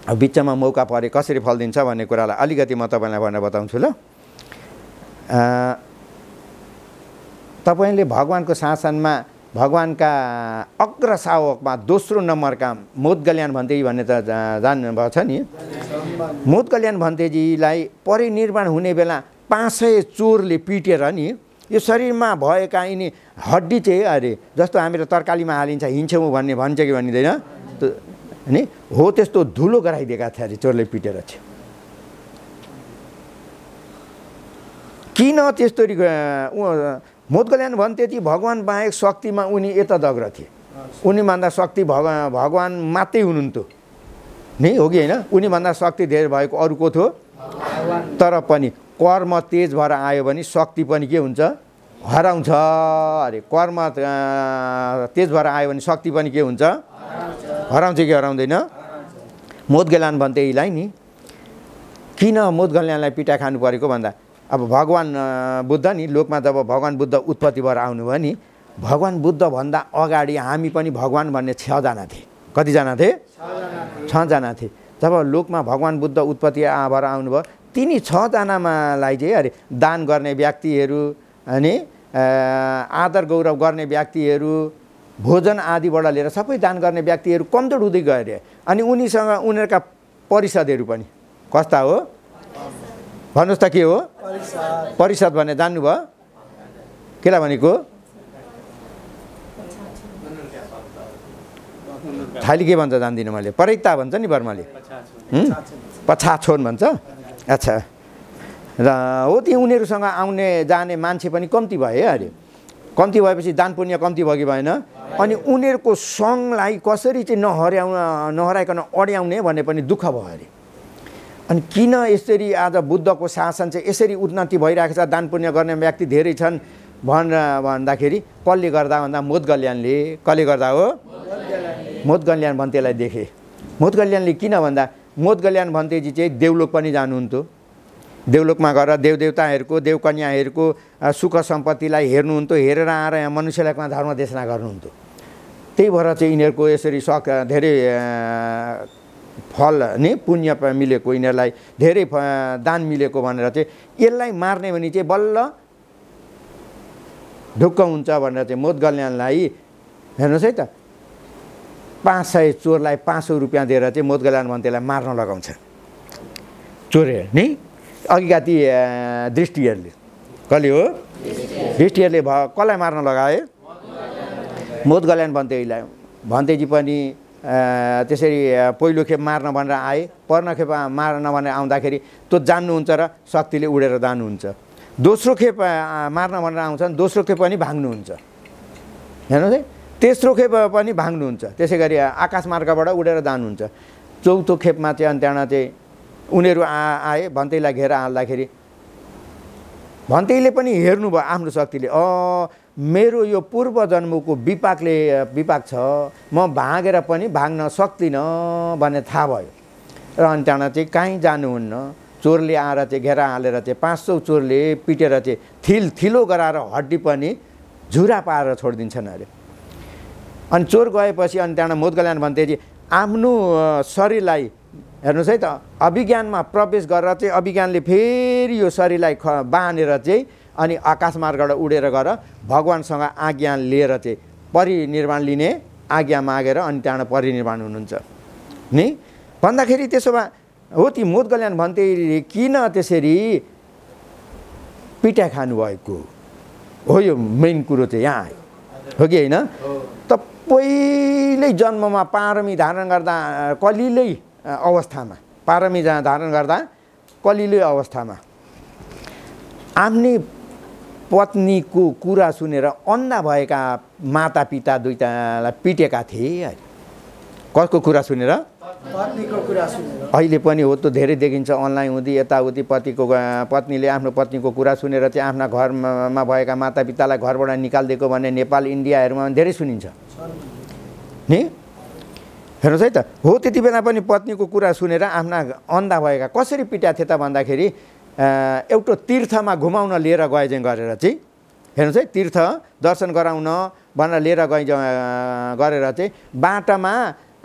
बिचमा मौका परे कसरी फल दिन्छ भन्ने कुरालाई अलिकति म तपाईँलाई भनेर बताउँछु। ल तपाईँले भगवानको शासनमा भगवानका अग्रसावकमा दोस्रो नम्बरका मोदगल्याण भन्तेजी भन्ने त जान्नुभएको छ नि। मोदगल्याण भन्तेजीलाई परिनिर्वाण हुने बेला 500 चोरले पिटेर नि यो शरीरमा भएका यिनी हड्डी चाहिँ अरे जस्तो हामीले तरकारीमा हालिन्छ हिँड्छौँ भन्ने भन्छ कि भनिँदैन नि हो त्यस्तो धुलो गराइदिएका थिए अरे चोरले पिटेर चाहिँ। किन त्यस्तो मोदगल्यान भन्थे कि भगवान बाहेक शक्तिमा उनी यता दग्र थिए। उनीभन्दा शक्ति भगवान मात्रै हुनुहुन्थ्यो नि हो कि होइन। उनीभन्दा शक्ति धेरै भएको अरू को थियो तर पनि कर्म तेज भएर आयो भने शक्ति पनि के हुन्छ हराउँछ अरे। कर्म तेज भएर आयो भने शक्ति पनि के हुन्छ हराउँछ कि हराउँदैन। मोदगल्यान भन्थे यीलाई नि किन मोदगल्यानलाई पिटा खानु परेको भन्दा अब भगवान बुद्ध नि लोकमा जब भगवान बुद्ध उत्पत्ति भएर आउनुभयो नि भगवान बुद्ध भन्दा अगाडि हामी पनि भगवान भन्ने 6 जना थिए। कतिजना थिए 6 जना थिए। जब लोकमा भगवान बुद्ध उत्पत्ति भएर आउनुभयो तिनी 6 जनालाई चाहिँ अरे दान गर्ने व्यक्तिहरू अनि आदर गौरव गर्ने व्यक्तिहरू भोजन आदिबाट लिएर सबै दान गर्ने व्यक्तिहरू कमजोर हुँदै गए अरे। अनि उनीसँग उनीहरूका परिषदहरू पनि कस्ता हो भन्नुहोस् त के हो परिषद भन्ने जान्नुभयो केलाई भनेको थाली के भन्छ जान्दिनँ मैले परिता भन्छ नि बर्माले पछाछोन भन्छ। अच्छा र हो ती उनीहरूसँग आउने जाने मान्छे पनि कम्ती भए अरे। कम्ती भएपछि दान पुण्य कम्ती भयो कि भएन। अनि उनीहरूको सङ्घलाई कसरी चाहिँ नहराइकन अड्याउने भन्ने पनि दुःख भयो अरे। अनि किन यसरी आज बुद्धको शासन चाहिँ यसरी उन्नति भइरहेको छ दान पुण्य गर्ने व्यक्ति धेरै छन् भन्दाखेरि कसले गर्दा भन्दा मोदगल्यानले कसले गर्दा हो मोदगल्यान भन्तेलाई देखे। मोदगल्यानले किन भन्दा मोदगल्यान भन्तेजी चाहिँ देवलोक पनि जानुहुन्थ्यो। देवलोकमा गएर देवदेवताहरूको देवकन्याहरूको सुख सम्पत्तिलाई हेर्नुहुन्थ्यो। हेरेर आएर यहाँ मनुष्यलाई धर्म देशना गर्नुहुन्थ्यो। त्यही भएर चाहिँ यिनीहरूको यसरी धेरै फल नि पुण्य मिलेको यिनीहरूलाई धेरै दान मिलेको भनेर चाहिँ यसलाई मार्ने भने चाहिँ बल्ल ढुक्क हुन्छ भनेर चाहिँ मोदगल्यानलाई हेर्नुहोस् है त 500 चोरलाई 500 रुपियाँ दिएर चाहिँ मोदगल्यान भन्तेलाई मार्न लगाउँछ चोरे नि। अघिका ती दृष्टिहरूले कसले हो दृष्टिहरूले कसलाई मार्न लगाए मोदगल्यान भन्तेलाई। भन्तेजी पनि त्यसरी पहिलो खेप मार्न भनेर आए। पर्न खेप मार्न भनेर आउँदाखेरि त्यो जान्नुहुन्छ र शक्तिले उडेर जानुहुन्छ। दोस्रो खेप मार्न भनेर आउँछन् दोस्रो खेप पनि भाग्नुहुन्छ हेर्नुहोस् है। तेस्रो खेप पनि भाग्नुहुन्छ। त्यसै गरी आकाश मार्गबाट उडेर जानुहुन्छ। चौथो खेपमा चाहिँ अनि त्यहाँ चाहिँ उनीहरू आए भन्तेलाई घेर हाल्दाखेरि भन्तेले पनि हेर्नुभयो आफ्नो शक्तिले मेरो यो पूर्व जन्मको विपाक छ म भागेर पनि भाग्न सक्दिनँ भन्ने थाहा भयो र अनि त्यहाँ चाहिँ कहीँ जानुहुन्न। चोरले आएर चाहिँ घेरा हालेर चाहिँ 500 चोरले पिटेर चाहिँ थिलो गराएर हड्डी पनि झुरा पारेर छोडिदिन्छन् अरे। अनि चोर गएपछि अनि त्यहाँ मोदगल्यान भन्थे चाहिँ आफ्नो शरीरलाई हेर्नुहोस् है त अभिज्ञानमा प्रवेश गरेर चाहिँ अभिज्ञानले फेरि यो शरीरलाई बाँधेर चाहिँ अनि आकाश मार्गबाट उडेर गएर भगवानसँग आज्ञा लिएर चाहिँ परिनिर्वाण लिने आज्ञा मागेर अनि त्यहाँ परिनिर्वाण हुनुहुन्छ नि भन्दाखेरि त्यसो भए हो ती मोदगल्यान भन्थे किन त्यसरी पिटा खानुभएको हो। यो मेन कुरो चाहिँ यहाँ आयो हो कि होइन। त पहिल्यै जन्ममा पारमी धारण गर्दा कलिलै अवस्थामा पारमी धारण गर्दा कलिलै अवस्थामा आफ्नै पत्नीको कुरा सुनेर अन्धा भएका माता पिता दुईटालाई पिटेका थिए। कसको कुरा सुनेर पत्नीको कुरा सुनेर। अहिले पनि हो त धेरै देखिन्छ अनलाइन हुँदै यताउति पत्नीले आफ्नो पत्नीको कुरा सुनेर चाहिँ आफ्ना घरमा भएका माता पितालाई घरबाट निकालिदिएको भन्ने नेपाल इन्डियाहरूमा धेरै सुनिन्छ नि। हेर्नुहोस् है त हो त्यति बेला पनि पत्नीको कुरा सुनेर आफ्ना अन्धा भएका कसरी पिटा थिए त भन्दाखेरि एउटा तीर्थमा घुमाउन लिएर गए चाहिँ गरेर चाहिँ हेर्नुहोस् है तीर्थ दर्शन गराउन भनेर लिएर गरेर चाहिँ बाटामा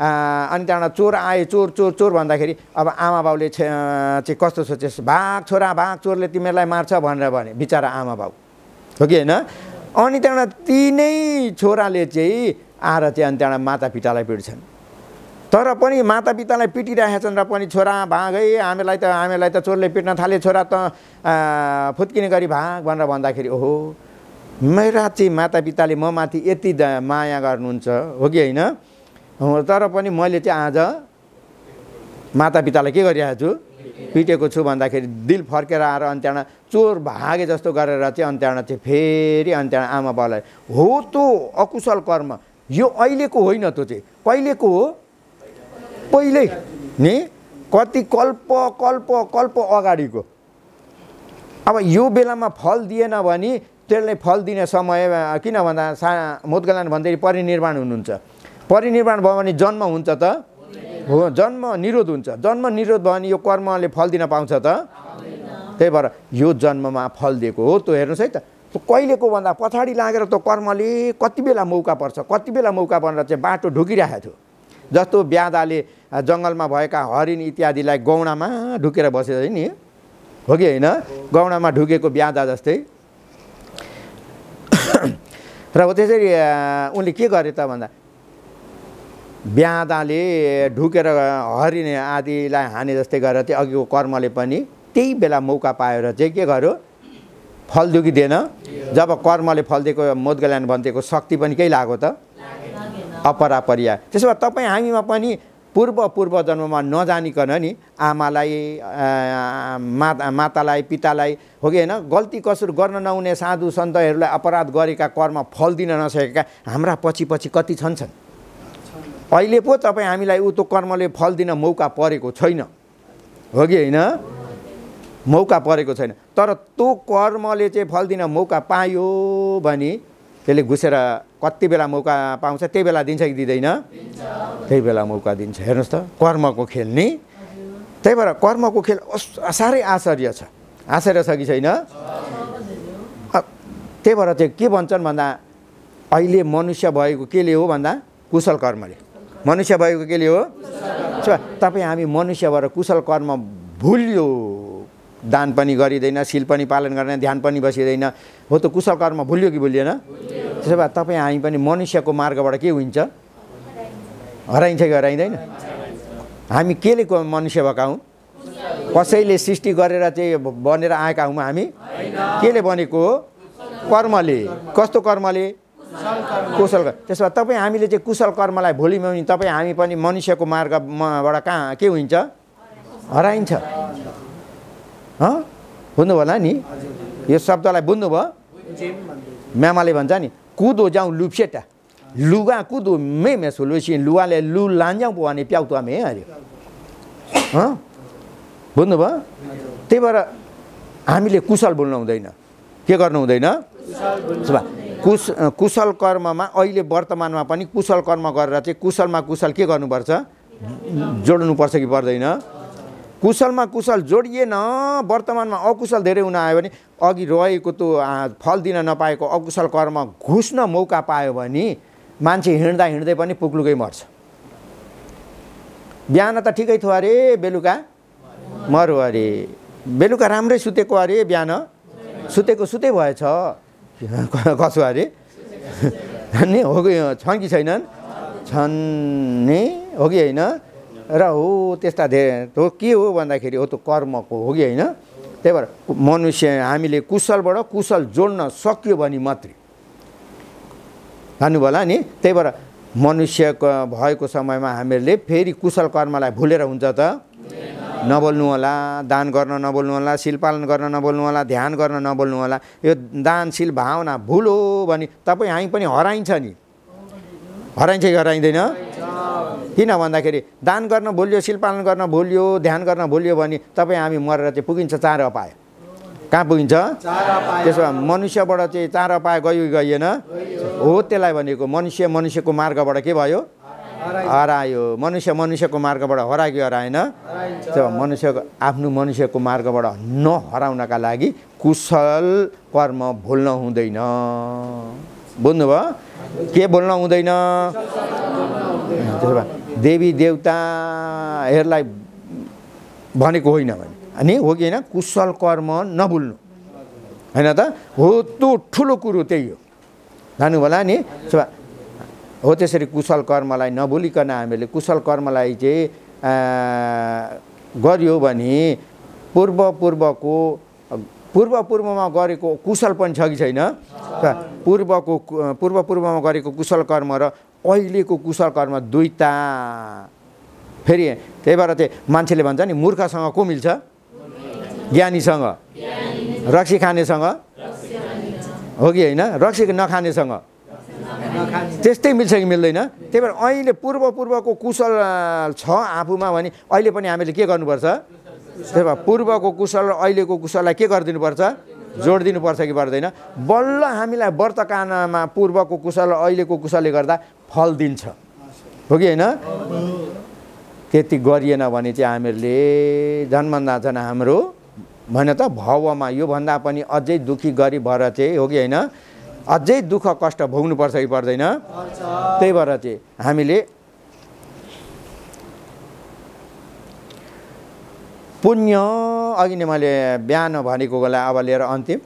अनि त्यहाँबाट चोर आए चोर भन्दाखेरि अब आमा बाउले चाहिँ कस्तो सोचे भाग छोरा भाग चोरले तिमीहरूलाई मार्छ भनेर भने बिचरा आमा बाउ हो कि होइन। अनि त्यहाँबाट तिनै छोराले चाहिँ आएर चाहिँ अनि त्यहाँबाट माता पितालाई पिट्छन्। तर पनि माता पितालाई पिटिरहेका छन् र पनि छोरा भाग है हामीलाई त चोरले पिट्न थाले छोरा त फुत्किने गरी भाग भनेर भन्दाखेरि ओहो मेरा चाहिँ मातापिताले म माथि यति माया गर्नुहुन्छ हो कि होइन, तर पनि मैले चाहिँ आज मातापितालाई के गरिरहेको छु, पिटेको छु भन्दाखेरि दिल फर्केर आएर अनि त्यहाँ चोर भागे जस्तो गरेर चाहिँ अनि त्यहाँ चाहिँ फेरि अनि त्यहाँ आमा बाउलाई हो त्यो अकुशल कर्म, यो अहिलेको होइन, त्यो चाहिँ पहिलेको हो, पहिल्यै नि कति कल्प कल्प कल्प अगाडिको। अब यो बेलामा फल दिएन भने त्यसले फल दिने समय किन भन्दा मोदगलान भन्दै परिनिर्वाण हुनुहुन्छ। परिनिर्वाण भयो भने जन्म हुन्छ त हो, जन्म निरोध हुन्छ, जन्म निरोध भयो भने यो कर्मले फल दिन पाउँछ त, त्यही भएर यो जन्ममा फल दिएको हो। त्यो हेर्नुहोस् है त, कहिलेको भन्दा पछाडि लागेर त्यो कर्मले कति बेला मौका पर्छ, कति बेला मौका भनेर चाहिँ बाटो ढुकिरहेको थियो। जस्तो ब्यादाले जङ्गलमा भएका हरिण इत्यादिलाई गौडामा ढुकेर बसेछ नि, हो कि होइन, गौडामा ढुकेको ब्यादा जस्तै। र हो त्यसरी उनले के गरे त भन्दा ब्यादाले ढुकेर हरिण आदिलाई हाने जस्तै गरेर चाहिँ अघिको कर्मले पनि त्यही बेला मौका पाएर चाहिँ के गर्यो, फल दियो कि दिएन। जब कर्मले फल दिएको मोदगलान भन्तेको शक्ति पनि केही लाग्यो त, अपरापर्या। त्यसो भए तपाईँ हामीमा पनि पूर्व जन्ममा नजानिकन नि आमालाई मातालाई पितालाई हो कि होइन गल्ती कसुर गर्न नहुने साधु सन्तहरूलाई अपराध गरेका कर्म फल दिन नसकेका हाम्रा पछि कति छन्। अहिले पो तपाईँ हामीलाई त्यो कर्मले फल दिन मौका परेको छैन, हो कि होइन, मौका परेको छैन। तर त्यो कर्मले चाहिँ फल दिन मौका पायो भने त्यसले घुसेर कति बेला मौका पाउँछ त्यही बेला दिन्छ कि दिँदैन, त्यही बेला मौका दिन्छ। हेर्नुहोस् त कर्मको खेल नि, त्यही भएर कर्मको खेल साह्रै आश्चर्य छ, आश्चर्य छ कि छैन। त्यही भएर चाहिँ के भन्छन् भन्दा अहिले मनुष्य भएको केले हो भन्दा कुशल कर्मले, मनुष्य भएको केले हो। तपाईँ हामी मनुष्य भएर कुशल कर्म भुल्यो, दान पनि गरिँदैन, शील पनि पालन गर्दैन, ध्यान पनि बसिँदैन, हो त कुशल कर्म भुल्यो कि भुलिएन। त्यसो भए तपाईँ हामी पनि मनुष्यको मार्गबाट के हुन्छ, हराइन्छ कि हराइँदैन। हामी केले मनुष्य भएका हौँ, कसैले सृष्टि गरेर चाहिँ बनेर आएका हौँ हामी, केले बनेको हो, कर्मले। कस्तो कर्मले, कुशल। त्यसो भए तपाईँ हामीले चाहिँ कुशल कर्मलाई भुल्यौँ भने तपाईँ हामी पनि मनुष्यको मार्गबाट कहाँ के हुन्छ, हराइन्छ। बुझ्नु होला नि, यो शब्दलाई बुझ्नुभयो। म्यामाले भन्छ नि कुदो जाउँ लुप्सेटा लुगा कुदो मे मेसो लुसी लुवाले लु लान्जाउँ पो भने प्याउ त मे अरे, बुझ्नुभयो। त्यही भएर हामीले कुशल बोल्नु हुँदैन, के गर्नु हुँदैन। कुशल कर्ममा अहिले वर्तमानमा पनि कुशल कर्म गरेर चाहिँ कुशलमा कुशल के गर्नुपर्छ, जोड्नुपर्छ कि पर्दैन। कुशलमा कुशल जोडिएन, वर्तमानमा अकुशल धेरै हुन आयो भने अघि रहेको त्यो फल दिन नपाएको अकुशल कर्म घुस्न मौका पायो भने मान्छे हिँड्दा हिँड्दै पनि पुग्लुकै मर्छ। बिहान त ठिकै थियो अरे, बेलुका मर्यो अरे, बेलुका राम्रै सुतेको अरे, बिहान सुतेको सुतै भएछ कसो अरे नि, हो कि छन् कि छैनन्, छन् नि, हो कि होइन। र हो त्यस्ता धेरै हो के हो भन्दाखेरि हो त्यो कर्मको, हो कि होइन। त्यही भएर मनुष्य हामीले कुशलबाट कुशल जोड्न सक्यो भने मात्रै भन्नुभयो होला नि। त्यही भएर मनुष्यको भएको समयमा हामीले फेरि कुशल कर्मलाई भुलेर हुन्छ त, नबोल्नु होला, दान गर्न नबोल्नु होला, शील पालन गर्न नबोल्नु होला, ध्यान गर्न नबोल्नु होला। यो दान शील भावना भुलो भने तपाईँ हामी पनि हराइन्छ नि, हराइन्छ कि हराइँदैन। किन भन्दाखेरि दान गर्न भुल्यो, शील पालन गर्न भुल्यो, ध्यान गर्न भुल्यो भने तपाईँ हामी मरेर चाहिँ पुगिन्छ 4 अपाय। कहाँ पुगिन्छ, त्यसो भए मनुष्यबाट चाहिँ 4 अपाय गयो कि गइएन, हो त्यसलाई भनेको मनुष्य मनुष्यको मार्गबाट के भयो, हरायो। मनुष्य मनुष्यको मार्गबाट हरायो कि हराएन। त्यो मनुष्यको आफ्नो मनुष्यको मार्गबाट नहराउनका लागि कुशल कर्म भुल्न हुँदैन। बुझ्नुभयो, के बोल्न हुँदैन। त्यसो भए देवी देवताहरूलाई भनेको होइन भने अनि हो कि होइन, कुशल कर्म नभुल्नु होइन त, हो त्यो ठुलो कुरो त्यही हो, जानु होला नि। हो त्यसरी कुशल कर्मलाई नभुलिकन हामीले कुशल कर्मलाई चाहिँ गर्यो भने पूर्वको पूर्वमा गरेको कुशल पनि छ कि छैन? पूर्वमा गरेको कुशल कर्म र अहिलेको कुशल कर्म दुईटा। फेरि त्यही भएर चाहिँ मान्छेले भन्छ नि मूर्खसँग को मिल्छ? ज्ञानीसँग। रक्सी खानेसँग हो कि होइन? रक्सी नखानेसँग त्यस्तै मिल्छ कि मिल्दैन? त्यही भएर अहिले पूर्वको कुशल छ आफूमा भने अहिले पनि हामीले के गर्नुपर्छ? त्यही भएर पूर्वको कुशल र अहिलेको कुशललाई के गरिदिनुपर्छ? जोडिदिनुपर्छ कि पर्दैन? बल्ल हामीलाई वर्तमानमा पूर्वको कुशल र अहिलेको कुशलले गर्दा फल दिन्छ, हो कि होइन? त्यति गरिएन भने चाहिँ हामीहरूले जन्मन्दा झन् हाम्रो भन त भावमा योभन्दा पनि अझै दुःखी गरिब भएर चाहिँ, हो कि होइन, अझै दुःख कष्ट भोग्नुपर्छ कि पर्दैन? त्यही भएर चाहिँ हामीले पुण्य, अघि नै मैले बिहान भनेको बेला अब लिएर अन्तिम,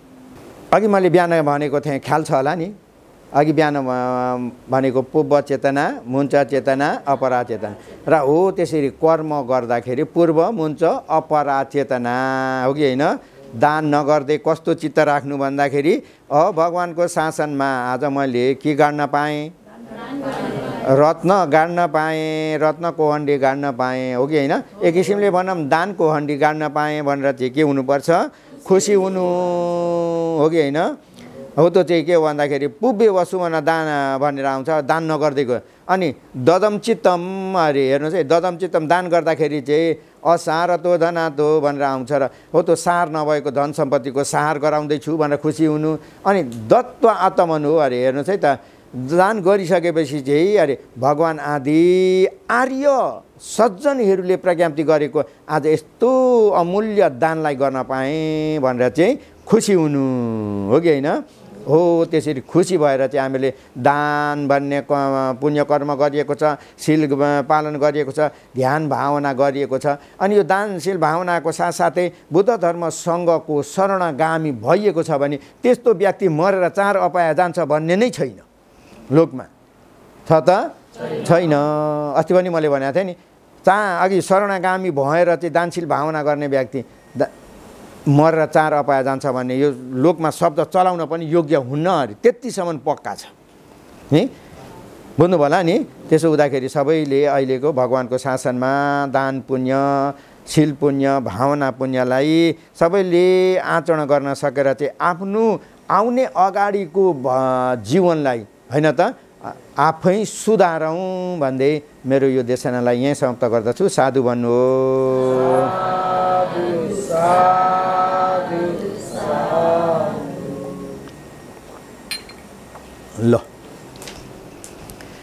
अघि मैले बिहान भनेको थिएँ, ख्याल छ होला नि? अघि बिहान भनेको पूर्व चेतना, मुञ्च चेतना, अपरा चेतना र हो त्यसरी कर्म गर्दाखेरि पूर्व, मुञ्च, अपरा चेतना, हो कि होइन? दान नगर्दै कस्तो चित्त राख्नु भन्दाखेरि भगवानको शासनमा आज मैले के गाड्न पाएँ? रत्न गाड्न पाएँ, रत्नको हन्डी गाड्न पाएँ, हो कि होइन? एक किसिमले भनौँ दानको हन्डी गाड्न पाएँ भनेर चाहिँ के हुनुपर्छ? खुसी हुनु, हो कि होइन? हो त चाहिँ के हो भन्दाखेरि पुब्बे वसुमन दान भनेर आउँछ, दान नगर्दैको। अनि ददम चित्तम, अरे हेर्नुहोस् है, ददम चित्तम दान गर्दाखेरि चाहिँ असारतो धनातो भनेर आउँछ र हो त सार नभएको धन सम्पत्तिको सार गराउँदैछु भनेर खुसी हुनु। अनि दत्व आत्मनु, अरे हेर्नुहोस् है त, दान गरिसकेपछि चाहिँ अरे भगवान् आदि आर्य सज्जनहरूले प्रज्ञप्ति गरेको आज यस्तो अमूल्य दानलाई गर्न पाएँ भनेर चाहिँ खुसी हुनु, हो कि होइन? हो त्यसरी खुसी भएर चाहिँ हामीले दान भन्ने पुण्य कर्म गरिएको छ, शील पालन गरिएको छ, ध्यान भावना गरिएको छ। अनि यो दानशील भावनाको साथसाथै बुद्ध धर्म सङ्घको शरणगामी भइएको छ भने त्यस्तो व्यक्ति मरेर चार अपाय जान्छ भन्ने नै छैन लोकमा, छ त? छैन। अस्ति पनि मैले भनेको थिएँ नि, अघि शरणगामी भएर चाहिँ दानशील भावना गर्ने व्यक्ति मरेर चार अपाय जान्छ भन्ने यो लोकमा शब्द चलाउन पनि योग्य हुन्न, अरे त्यतिसम्म पक्का छ है। बुझ्नु होला नि? त्यसो हुँदाखेरि सबैले अहिलेको भगवानको शासनमा दान पुण्य, शील पुण्य, भावना पुण्यलाई सबैले आचरण गर्न सकेर चाहिँ आफ्नो आउने अगाडिको जीवनलाई होइन त आफै सुधारौँ भन्दै मेरो यो देशनालाई यहीँ समाप्त गर्दछु। साधु भन्नु।